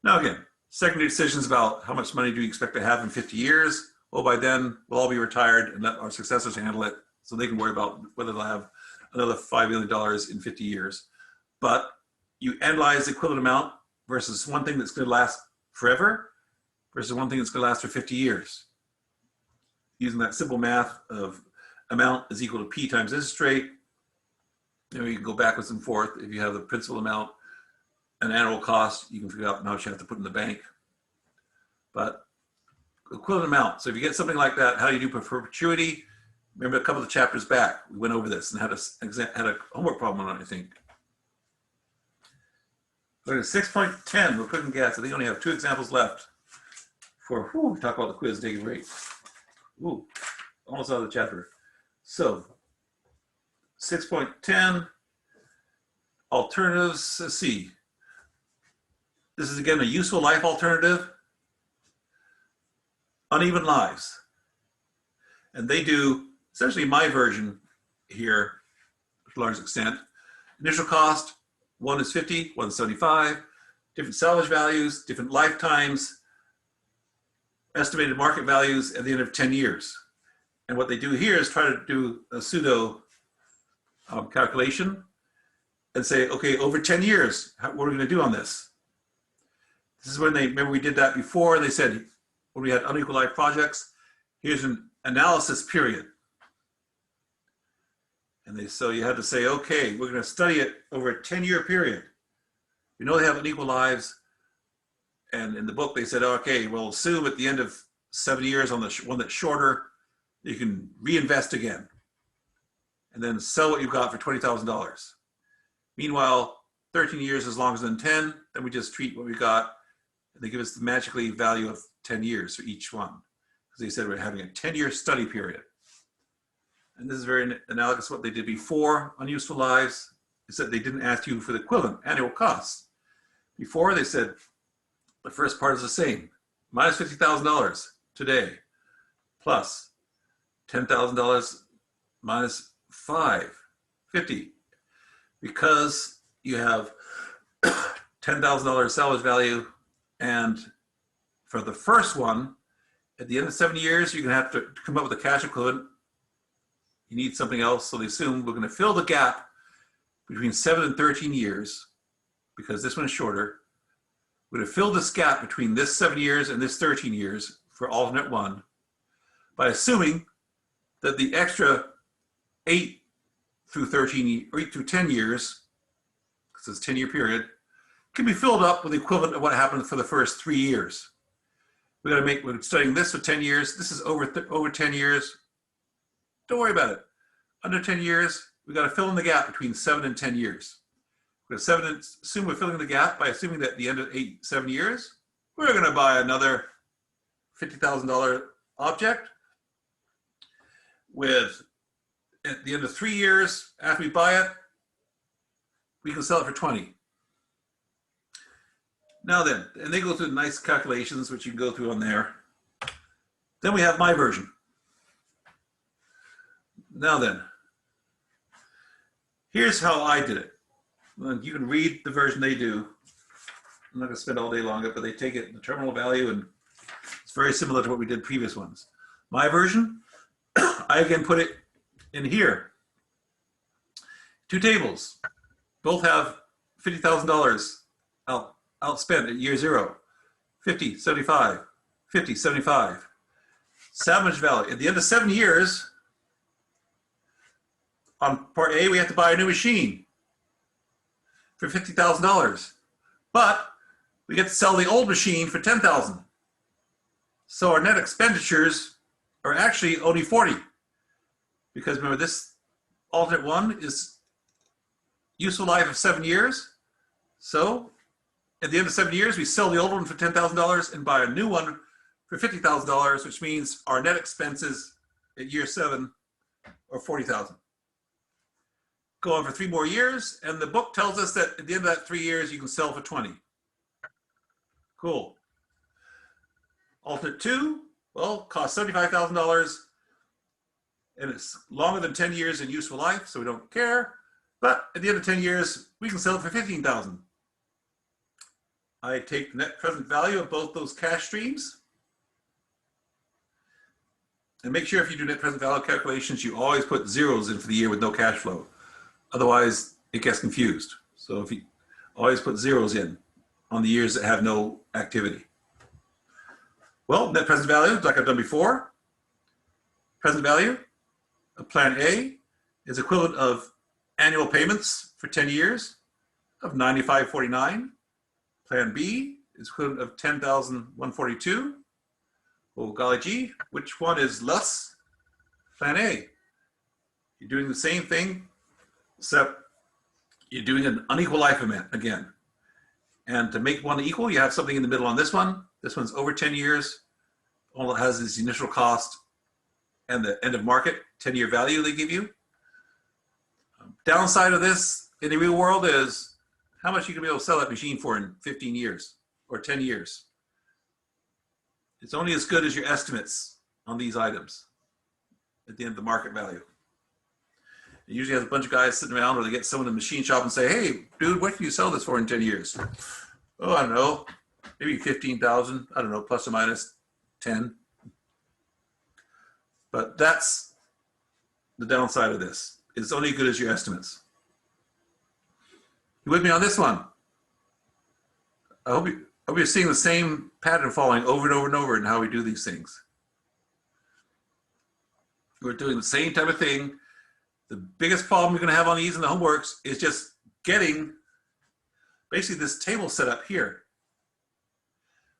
Now again, secondary decisions about how much money do we expect to have in 50 years? Well, by then we'll all be retired and let our successors handle it, so they can worry about whether they'll have another $5 million in 50 years. But you analyze the equivalent amount versus one thing that's going to last forever versus one thing that's going to last for 50 years. Using that simple math of amount is equal to P times interest rate. You can go backwards and forth. If you have the principal amount and annual cost, you can figure out how much you have to put in the bank. But equivalent amount. So if you get something like that, how do you do perpetuity? Remember a couple of chapters back, we went over this and had a homework problem on it, I think. Look at 6.10, we're cooking gas. I think we only have 2 examples left for, talk about the quiz taking rate. Almost out of the chapter. So 6.10, alternatives, let's see. This is again a useful life alternative. Uneven lives. And they do essentially my version here to a large extent. Initial cost, one is 50, one is 75, different salvage values, different lifetimes. estimated market values at the end of 10 years. And what they do here is try to do a pseudo calculation and say, okay, over 10 years, what are we going to do on this? This is when they, remember we did that before, and they said, when we had unequal life projects, here's an analysis period. And so you had to say, okay, we're going to study it over a 10-year period. We know they have unequal lives. And in the book, they said, okay, we'll assume at the end of 7 years on the one that's shorter, you can reinvest again and then sell what you've got for $20,000. Meanwhile, 13 years is longer than 10, then we just treat what we got and they give us the magically value of 10 years for each one. Because they said we're having a 10-year study period. And this is very analogous to what they did before on useful lives. They said they didn't ask you for the equivalent annual costs. Before they said the first part is the same, minus $50,000 today, plus $10,000 minus $50, because you have $10,000 salvage value, and for the first one, at the end of 7 years, you're gonna have to come up with a cash equivalent. You need something else, so they assume we're gonna fill the gap between 7 and 13 years, because this one is shorter. We're gonna fill this gap between this 7 years and this 13 years for alternate one by assuming that the extra 8 through 13 or 8 through 10 years, because it's a 10-year period, can be filled up with the equivalent of what happened for the first 3 years. We're studying this for 10 years. This is over 10 years. Don't worry about it. Under 10 years, we got to fill in the gap between 7 and 10 years. Assume we're filling the gap by assuming that at the end of 7 years, we're going to buy another $50,000 object with, at the end of 3 years, after we buy it, we can sell it for 20. Now then, and they go through nice calculations, which you can go through on there. Then we have my version. Now then, here's how I did it. You can read the version they do. I'm not going to spend all day long on it, but they take it in the terminal value, and it's very similar to what we did previous ones. My version, I again put it in here. 2 tables. Both have $50,000 outspent at year 0. 50, 75, 50, 75. Salvage value. At the end of 7 years, on part A, we have to buy a new machine for $50,000. But we get to sell the old machine for $10,000. So our net expenditures are actually only 40. Because remember, this alternate one is useful life of 7 years. So at the end of 7 years, we sell the old one for $10,000 and buy a new one for $50,000, which means our net expenses at year 7 are $40,000. Go on for 3 more years, and the book tells us that at the end of that 3 years, you can sell for 20. Cool. Alternate 2, well, costs $75,000, and it's longer than 10 years in useful life, so we don't care. But at the end of 10 years, we can sell it for $15,000. I take the net present value of both those cash streams. And make sure if you do net present value calculations, you always put zeros in for the year with no cash flow. Otherwise, it gets confused. So if you always put zeros in on the years that have no activity. Well, net present value, like I've done before. Present value of Plan A is equivalent of annual payments for 10 years of $95.49. Plan B is equivalent of $10,142. Oh, golly gee, which one is less? Plan A. You're doing the same thing, except you're doing an unequal life event again. And to make one equal, you have something in the middle on this one. This one's over 10 years. All it has is the initial cost and the end of market 10-year value they give you. Downside of this in the real world is how much you can be able to sell that machine for in 15 years or 10 years. It's only as good as your estimates on these items at the end of the market value. It usually has a bunch of guys sitting around, or they get someone in the machine shop and say, hey, dude, what can you sell this for in 10 years? Oh, I don't know, maybe 15,000, I don't know, plus or minus 10. But that's the downside of this. It's only as good as your estimates. You with me on this one? I hope you're seeing the same pattern following over and over and over in how we do these things. We're doing the same type of thing. The biggest problem you're going to have on these in the homeworks is just getting basically this table set up here.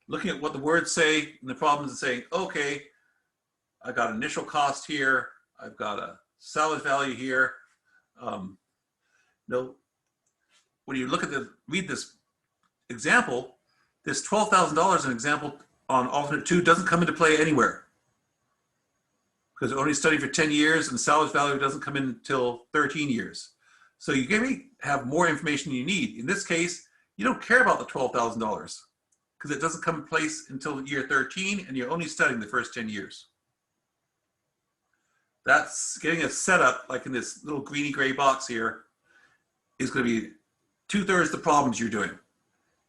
Looking at what the words say in the problems and saying, okay, I got initial cost here. I've got a salvage value here. When you look at read this example, this $12,000 an example on alternate 2 doesn't come into play anywhere because it only studied for 10 years and salvage value doesn't come in until 13 years. So you can have more information than you need. In this case, you don't care about the $12,000 because it doesn't come in place until year 13 and you're only studying the first 10 years. That's getting a setup like in this little greeny gray box here is going to be 2/3 the problems you're doing.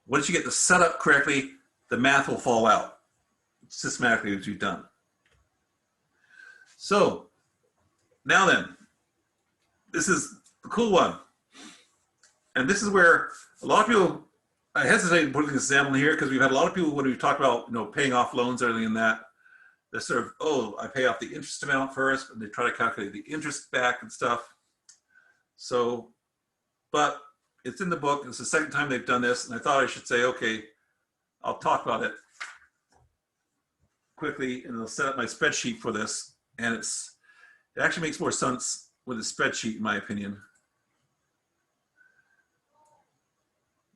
Once you get the setup correctly, the math will fall out systematically as you've done. So now then, this is the cool one. And this is where a lot of people, I hesitate putting this example in here because we've had a lot of people when we talk about paying off loans or anything in that, they're sort of, oh, I pay off the interest amount first, and they try to calculate the interest back and stuff. So, but it's in the book. It's the second time they've done this, and I thought I should say, okay, I'll talk about it quickly, and I'll set up my spreadsheet for this. And it actually makes more sense with a spreadsheet, in my opinion,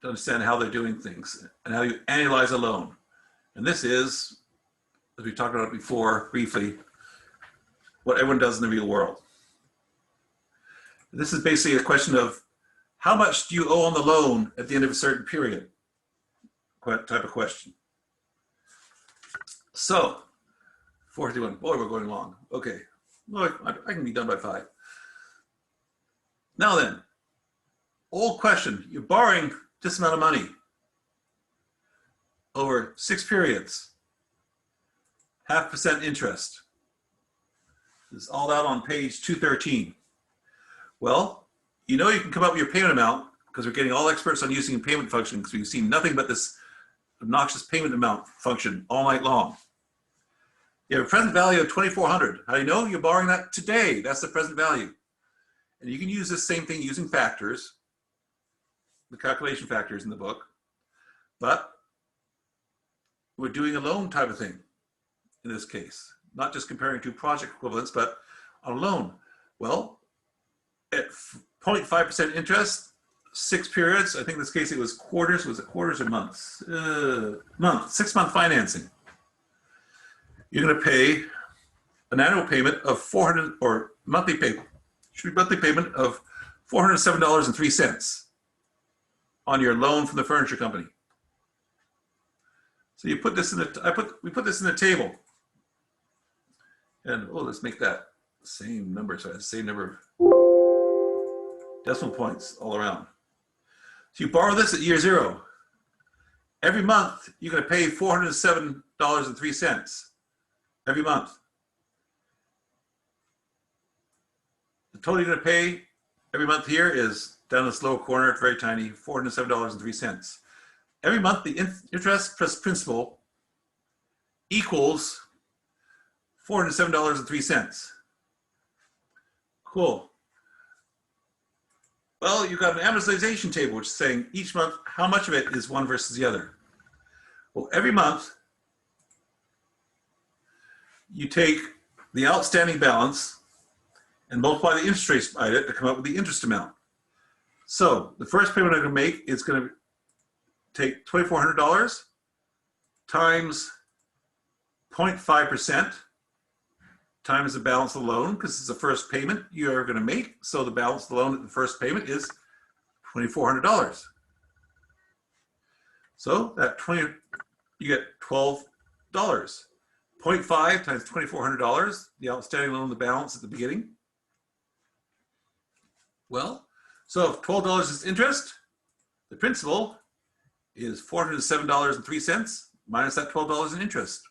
to understand how they're doing things and how you analyze a loan. And this is, as we talked about before briefly, what everyone does in the real world. This is basically a question of how much do you owe on the loan at the end of a certain period? Type of question. So, 451, boy, we're going long. Okay, well, I can be done by 5. Now then, old question, you're borrowing this amount of money over 6 periods, 0.5% interest. This is all out on page 213. Well, you can come up with your payment amount because we're getting all experts on using a payment function because we've seen nothing but this obnoxious payment amount function all night long. You have a present value of $2,400. How do you know? You're borrowing that today. That's the present value. And you can use this same thing using factors, the calculation factors in the book, but we're doing a loan type of thing in this case, not just comparing 2 project equivalents, but on a loan. Well, at 0.5% interest, 6 periods, I think in this case it was quarters, was it quarters or months? 6-month financing. You're going to pay an annual payment of monthly payment of $407.03 on your loan from the furniture company. So you put this in we put this in the table, and let's make that same number. So the same number of decimal points all around. So you borrow this at year 0. Every month you're going to pay $407.03 every month. The total you're going to pay every month here is down this lower corner, very tiny, $407.03. Every month, the interest plus principal equals $407.03. Cool. Well, you've got an amortization table, which is saying each month, how much of it is one versus the other. Well, every month, you take the outstanding balance and multiply the interest rates by it to come up with the interest amount. So the first payment I'm going to make is going to take $2,400 times 0.5% times the balance of the loan, because it's the first payment you are going to make. So the balance of the loan at the first payment is $2,400. So you get $12. 0.5 times $2,400, the outstanding loan, the balance at the beginning. Well, so if $12 is interest, the principal is $407.03 minus that $12 in interest.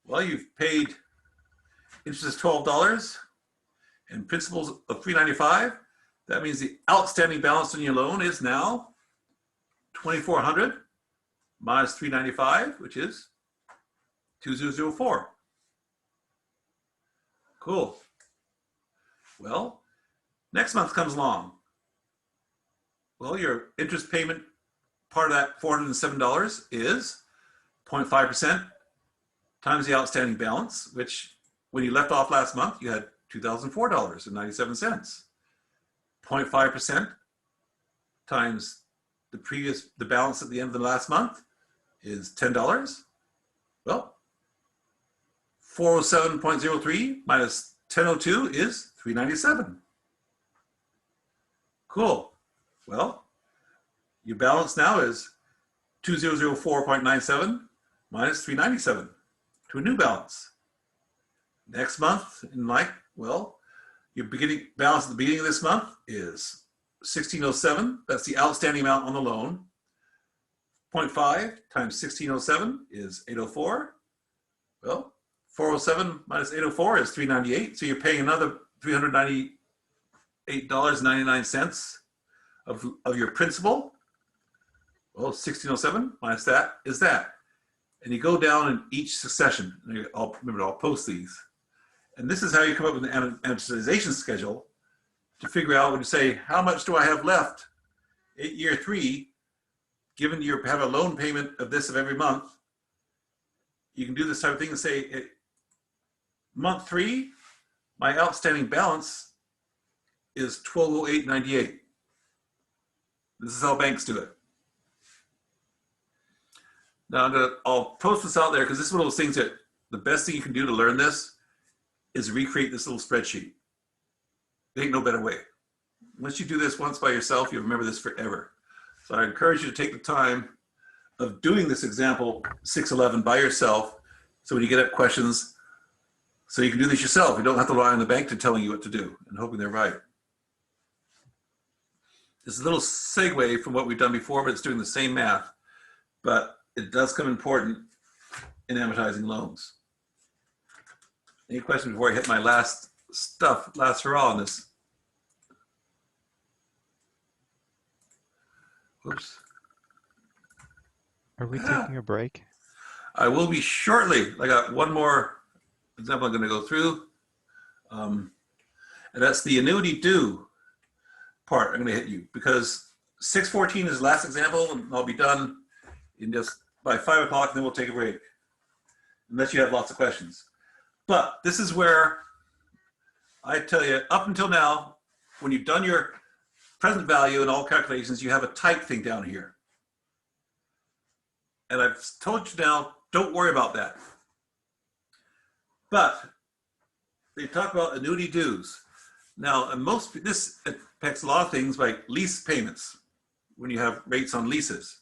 Well, you've paid interest is $12 and principals of $395. That means the outstanding balance on your loan is now $2,400 minus $395, which is $2,004. Cool. Well, next month comes along. Well, your interest payment, part of that $407 is 0.5% times the outstanding balance, which when you left off last month, you had $2,004.97. 0.5% times the balance at the end of the last month is $10. Well, 407.03 minus 1002 is 397. Cool. Well, your balance now is 2004.97 minus 397 to a new balance. Next month, in well, your beginning balance at the beginning of this month is 1607. That's the outstanding amount on the loan. 0.5 times 1607 is 804. Well, 407 minus 804 is 398. So you're paying another $398.99 of your principal. Well, 1607 minus that is that. And you go down in each succession. I'll post these. And this is how you come up with an amortization schedule to figure out when you say, how much do I have left at year 3, given you have a loan payment of this of every month. You can do this type of thing and say, at month 3, my outstanding balance is $1,208.98. This is how banks do it. Now I'll post this out there because this is one of those things that the best thing you can do to learn this is recreate this little spreadsheet. There ain't no better way. Once you do this once by yourself, you'll remember this forever. So I encourage you to take the time of doing this example 611 by yourself. So when you get up questions, so you can do this yourself. You don't have to rely on the bank to telling you what to do and hoping they're right. This is a little segue from what we've done before, but it's doing the same math, but it does come important in amortizing loans. Any questions before I hit my last hurrah on this? Whoops. Are we taking a break? I will be shortly. I got one more example I'm going to go through. And that's the annuity due part I'm going to hit you because 614 is the last example and I'll be done in just by 5 o'clock, and then we'll take a break. Unless you have lots of questions. But this is where I tell you, up until now, when you've done your present value and all calculations, you have a type thing down here. And I've told you now, don't worry about that. But they talk about annuity dues. Now, this affects a lot of things like lease payments when you have rates on leases.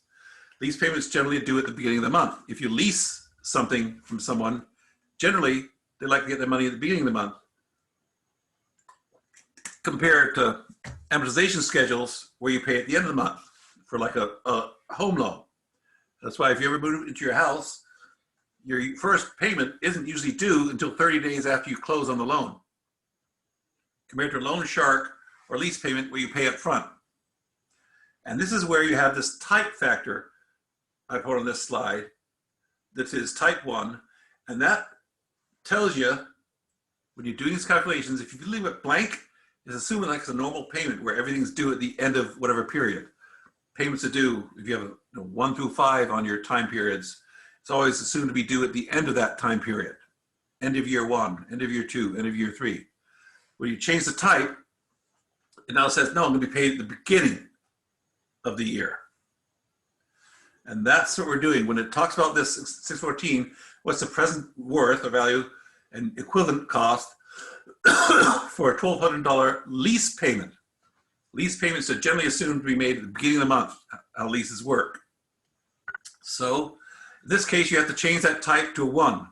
Lease payments generally due at the beginning of the month. If you lease something from someone, generally they like to get their money at the beginning of the month. Compared to amortization schedules where you pay at the end of the month for like a home loan. That's why if you ever move into your house, your first payment isn't usually due until 30 days after you close on the loan. Compared to a loan shark or lease payment where you pay up front. And this is where you have this type factor I put on this slide that is type 1, and that tells you when you're doing these calculations, if you leave it blank, it's assuming like it's a normal payment where everything's due at the end of whatever period. Payments are due, if you have 1 through 5 on your time periods, it's always assumed to be due at the end of that time period. End of year 1, end of year 2, end of year 3. When you change the type, it now says, no, I'm going to be paid at the beginning of the year. And that's what we're doing. When it talks about this 614, what's the present worth or value and equivalent cost for a $1,200 lease payment. Lease payments are generally assumed to be made at the beginning of the month, how leases work. So in this case, you have to change that type to a 1.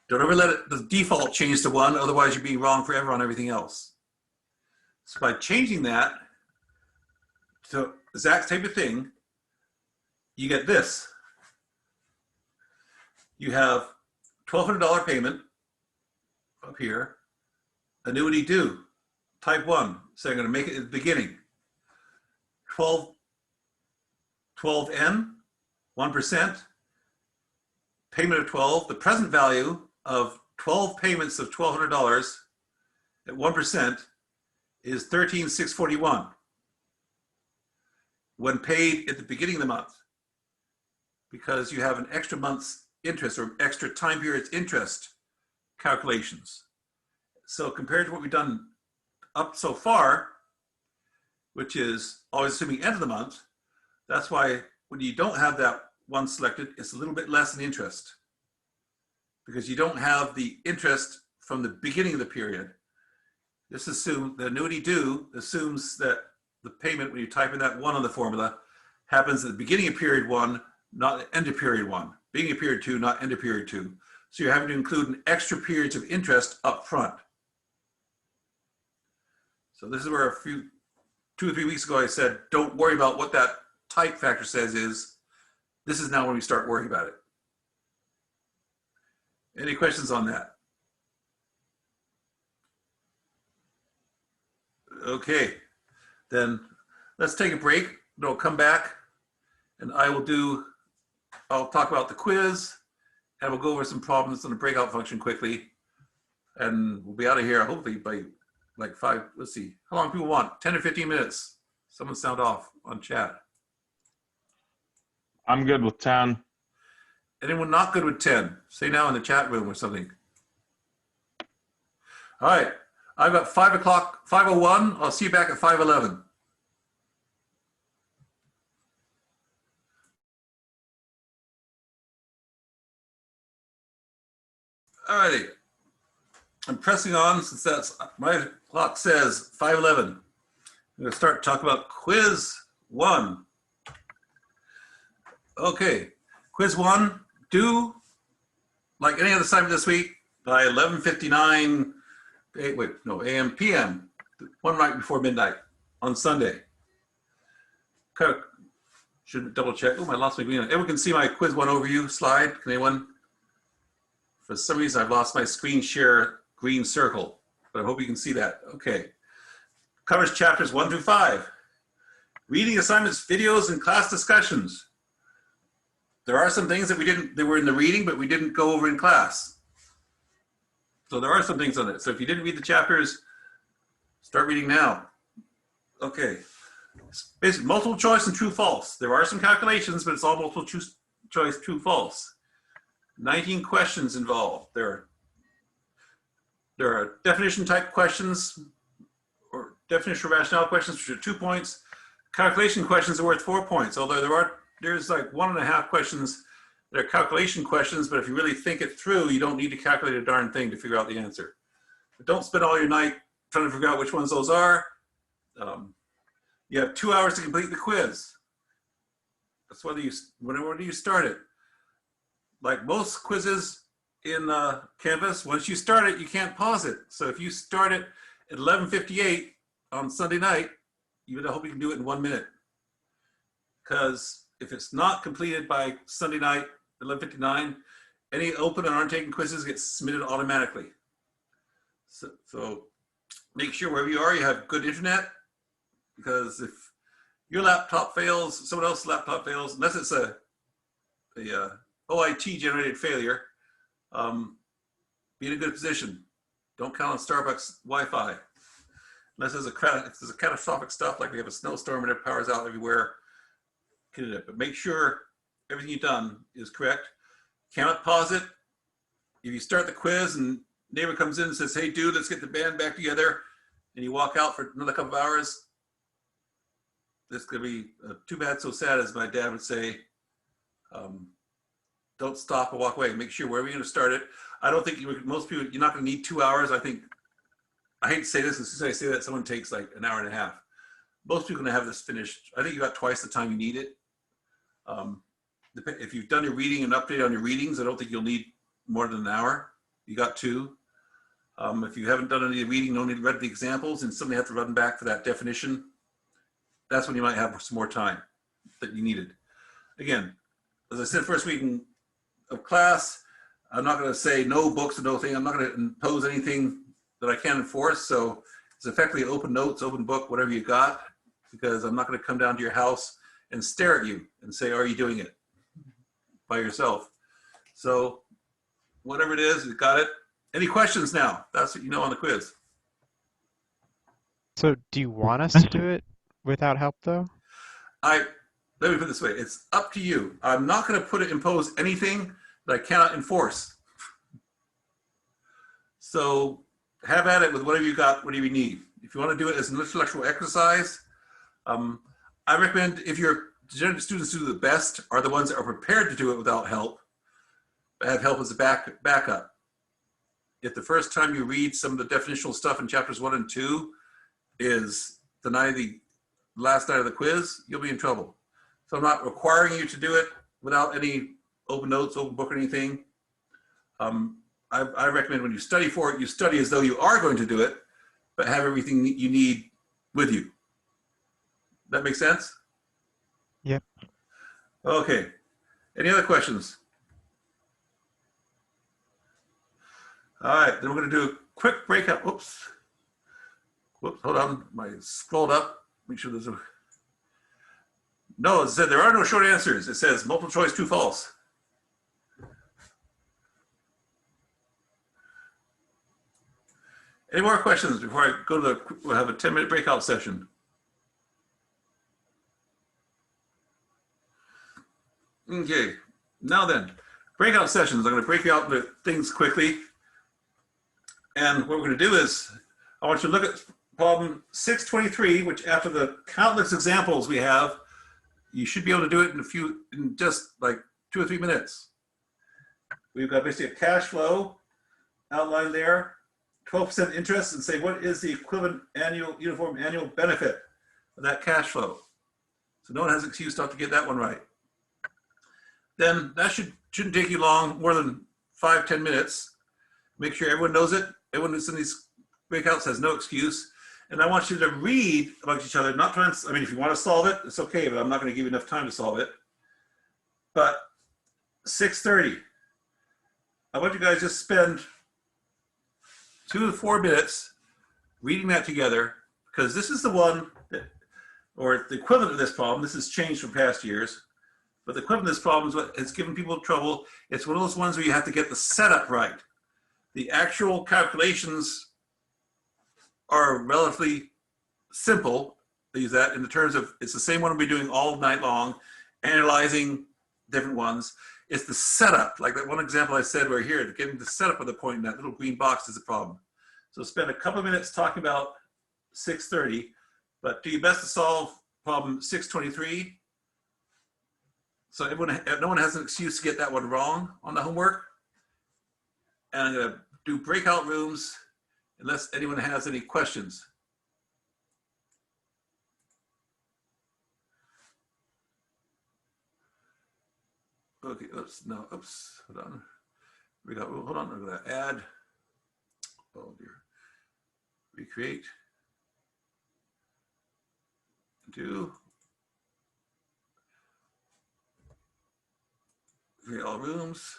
Don't ever let the default change to 1, otherwise you're being wrong forever on everything else. So by changing that to the exact type of thing, you get this. You have $1,200 payment up here, annuity due, type 1. So I'm going to make it at the beginning. 12N, 1%, payment of 12. The present value of 12 payments of $1,200 at 1% is $13,641 when paid at the beginning of the month, because you have an extra month's interest or extra time period's interest calculations. So compared to what we've done up so far, which is always assuming end of the month, that's why when you don't have that one selected, it's a little bit less in interest, because you don't have the interest from the beginning of the period. This assumes the annuity due assumes that the payment, when you type in that 1 on the formula, happens at the beginning of period 1, not the end of period 1. Beginning of period 2, not end of period 2. So you're having to include an extra periods of interest up front. So this is where 2 or 3 weeks ago I said, don't worry about what that type factor says is. This is now when we start worrying about it. Any questions on that? Okay, then let's take a break. We'll come back and I'll talk about the quiz and we'll go over some problems on the breakout function quickly. And we'll be out of here hopefully by like 5, let's see, how long people want? 10 or 15 minutes. Someone sound off on chat. I'm good with 10. Anyone not good with 10? Say now in the chat room or something. All right, I've got 5 o'clock, 5:01. I'll see you back at 5:11. All righty. I'm pressing on since that's my clock says 5:11. I'm going to start talking about quiz 1. Okay, quiz 1, due like any other assignment this week by 11:59 a.m. p.m. one night before midnight on Sunday. Okay. Should double check. Oh, I lost my green. Everyone can see my quiz 1 overview slide. Can anyone? For some reason, I've lost my screen share green circle, but I hope you can see that. Okay. Covers chapters 1 through 5. Reading assignments, videos, and class discussions. There are some things that were in the reading, but we didn't go over in class. So there are some things on it. So if you didn't read the chapters, start reading now. Okay. It's basically multiple choice and true false. There are some calculations, but it's all multiple choice, true false. 19 questions involved. There are definition type questions or definition or rationale questions, which are 2 points. Calculation questions are worth 4 points, although there's like 1.5 questions that are calculation questions, but if you really think it through, you don't need to calculate a darn thing to figure out the answer. But don't spend all your night trying to figure out which ones those are. You have 2 hours to complete the quiz. That's whenever you start it. Like most quizzes in Canvas, once you start it, you can't pause it. So if you start it at 11:58 on Sunday night, you would hope you can do it in 1 minute. Because if it's not completed by Sunday night, 11:59, any open and untaken quizzes get submitted automatically. So make sure wherever you are, you have good internet, because if your laptop fails, someone else's laptop fails, unless it's a OIT generated failure, be in a good position. Don't count on Starbucks Wi-Fi. Unless there's a catastrophic stuff, like we have a snowstorm and it powers out everywhere, get it. But make sure everything you've done is correct. Cannot pause it. If you start the quiz and neighbor comes in and says, hey dude, let's get the band back together, and you walk out for another couple of hours, this could be too bad, so sad, as my dad would say. Don't stop and walk away. Make sure wherever you're going to start it. I don't think most people, you're not going to need 2 hours. I hate to say this, as soon as I say that, someone takes like an hour and a half. Most people are going to have this finished. I think you got twice the time you need it. If you've done your reading and update on your readings, I don't think you'll need more than an hour. You got 2. If you haven't done any reading, no need to read the examples, and suddenly have to run back for that definition, that's when you might have some more time that you needed. Again, as I said, first week of class, I'm not going to say no books and no thing. I'm not going to impose anything that I can't enforce. So it's effectively open notes, open book, whatever you got, because I'm not going to come down to your house and stare at you and say, are you doing it by yourself? So whatever it is, you got it. Any questions now? That's what you know on the quiz. So do you want us to do it without help though? Let me put it this way. It's up to you. I'm not going to impose anything that I cannot enforce. So have at it with whatever you got, whatever you need. If you want to do it as an intellectual exercise, I recommend if your students who do the best are the ones that are prepared to do it without help, have help as a backup. If the first time you read some of the definitional stuff in chapters 1 and 2 is the last night of the quiz, you'll be in trouble. So I'm not requiring you to do it without any open notes, open book or anything. I recommend when you study for it, you study as though you are going to do it, but have everything that you need with you. That make sense? Yep. Okay. Any other questions? All right, then we're going to do a quick breakout. Whoops, hold on. I scrolled up. Make sure there's a... No, it said there are no short answers. It says multiple choice, true, false. Any more questions before I go to we'll have a 10-minute breakout session. Okay, now then, breakout sessions. I'm going to break you out into things quickly. And what we're going to do is, I want you to look at problem 623, which after the countless examples we have, you should be able to do it in just like 2 or 3 minutes. We've got basically a cash flow outlined there, 12% interest, and say what is the equivalent uniform annual benefit of that cash flow. So no one has an excuse not to get that one right. Then that shouldn't take you long, more than 5-10 minutes. Make sure everyone knows it. Everyone that's in these breakouts has no excuse. And I want you to read amongst each other, not trying to, I mean, if you want to solve it, it's okay, but I'm not going to give you enough time to solve it. But 6:30, I want you guys to spend 2 to 4 minutes reading that together, because this is the one that, or the equivalent of this problem, this has changed from past years, but the equivalent of this problem is what has given people trouble. It's one of those ones where you have to get the setup right. The actual calculations are relatively simple. They use that in the terms of, it's the same one we'll be doing all night long, analyzing different ones. It's the setup, like that one example I said right here, getting the setup of the point in that little green box is the problem. So spend a couple of minutes talking about 6:30, but do your best to solve problem 623. So no one has an excuse to get that one wrong on the homework. And I'm going to do breakout rooms unless anyone has any questions. Okay, oops, hold on. Hold on, I'm going to add, oh dear, recreate, do, create all rooms.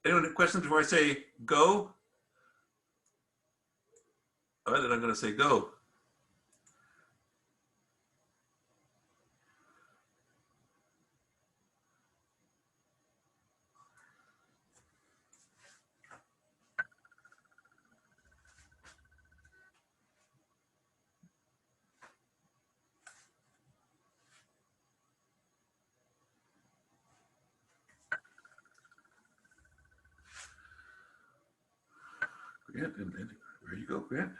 Anyone have questions before I say go? All right, then I'm going to say go. Grant, and where you go, Grant?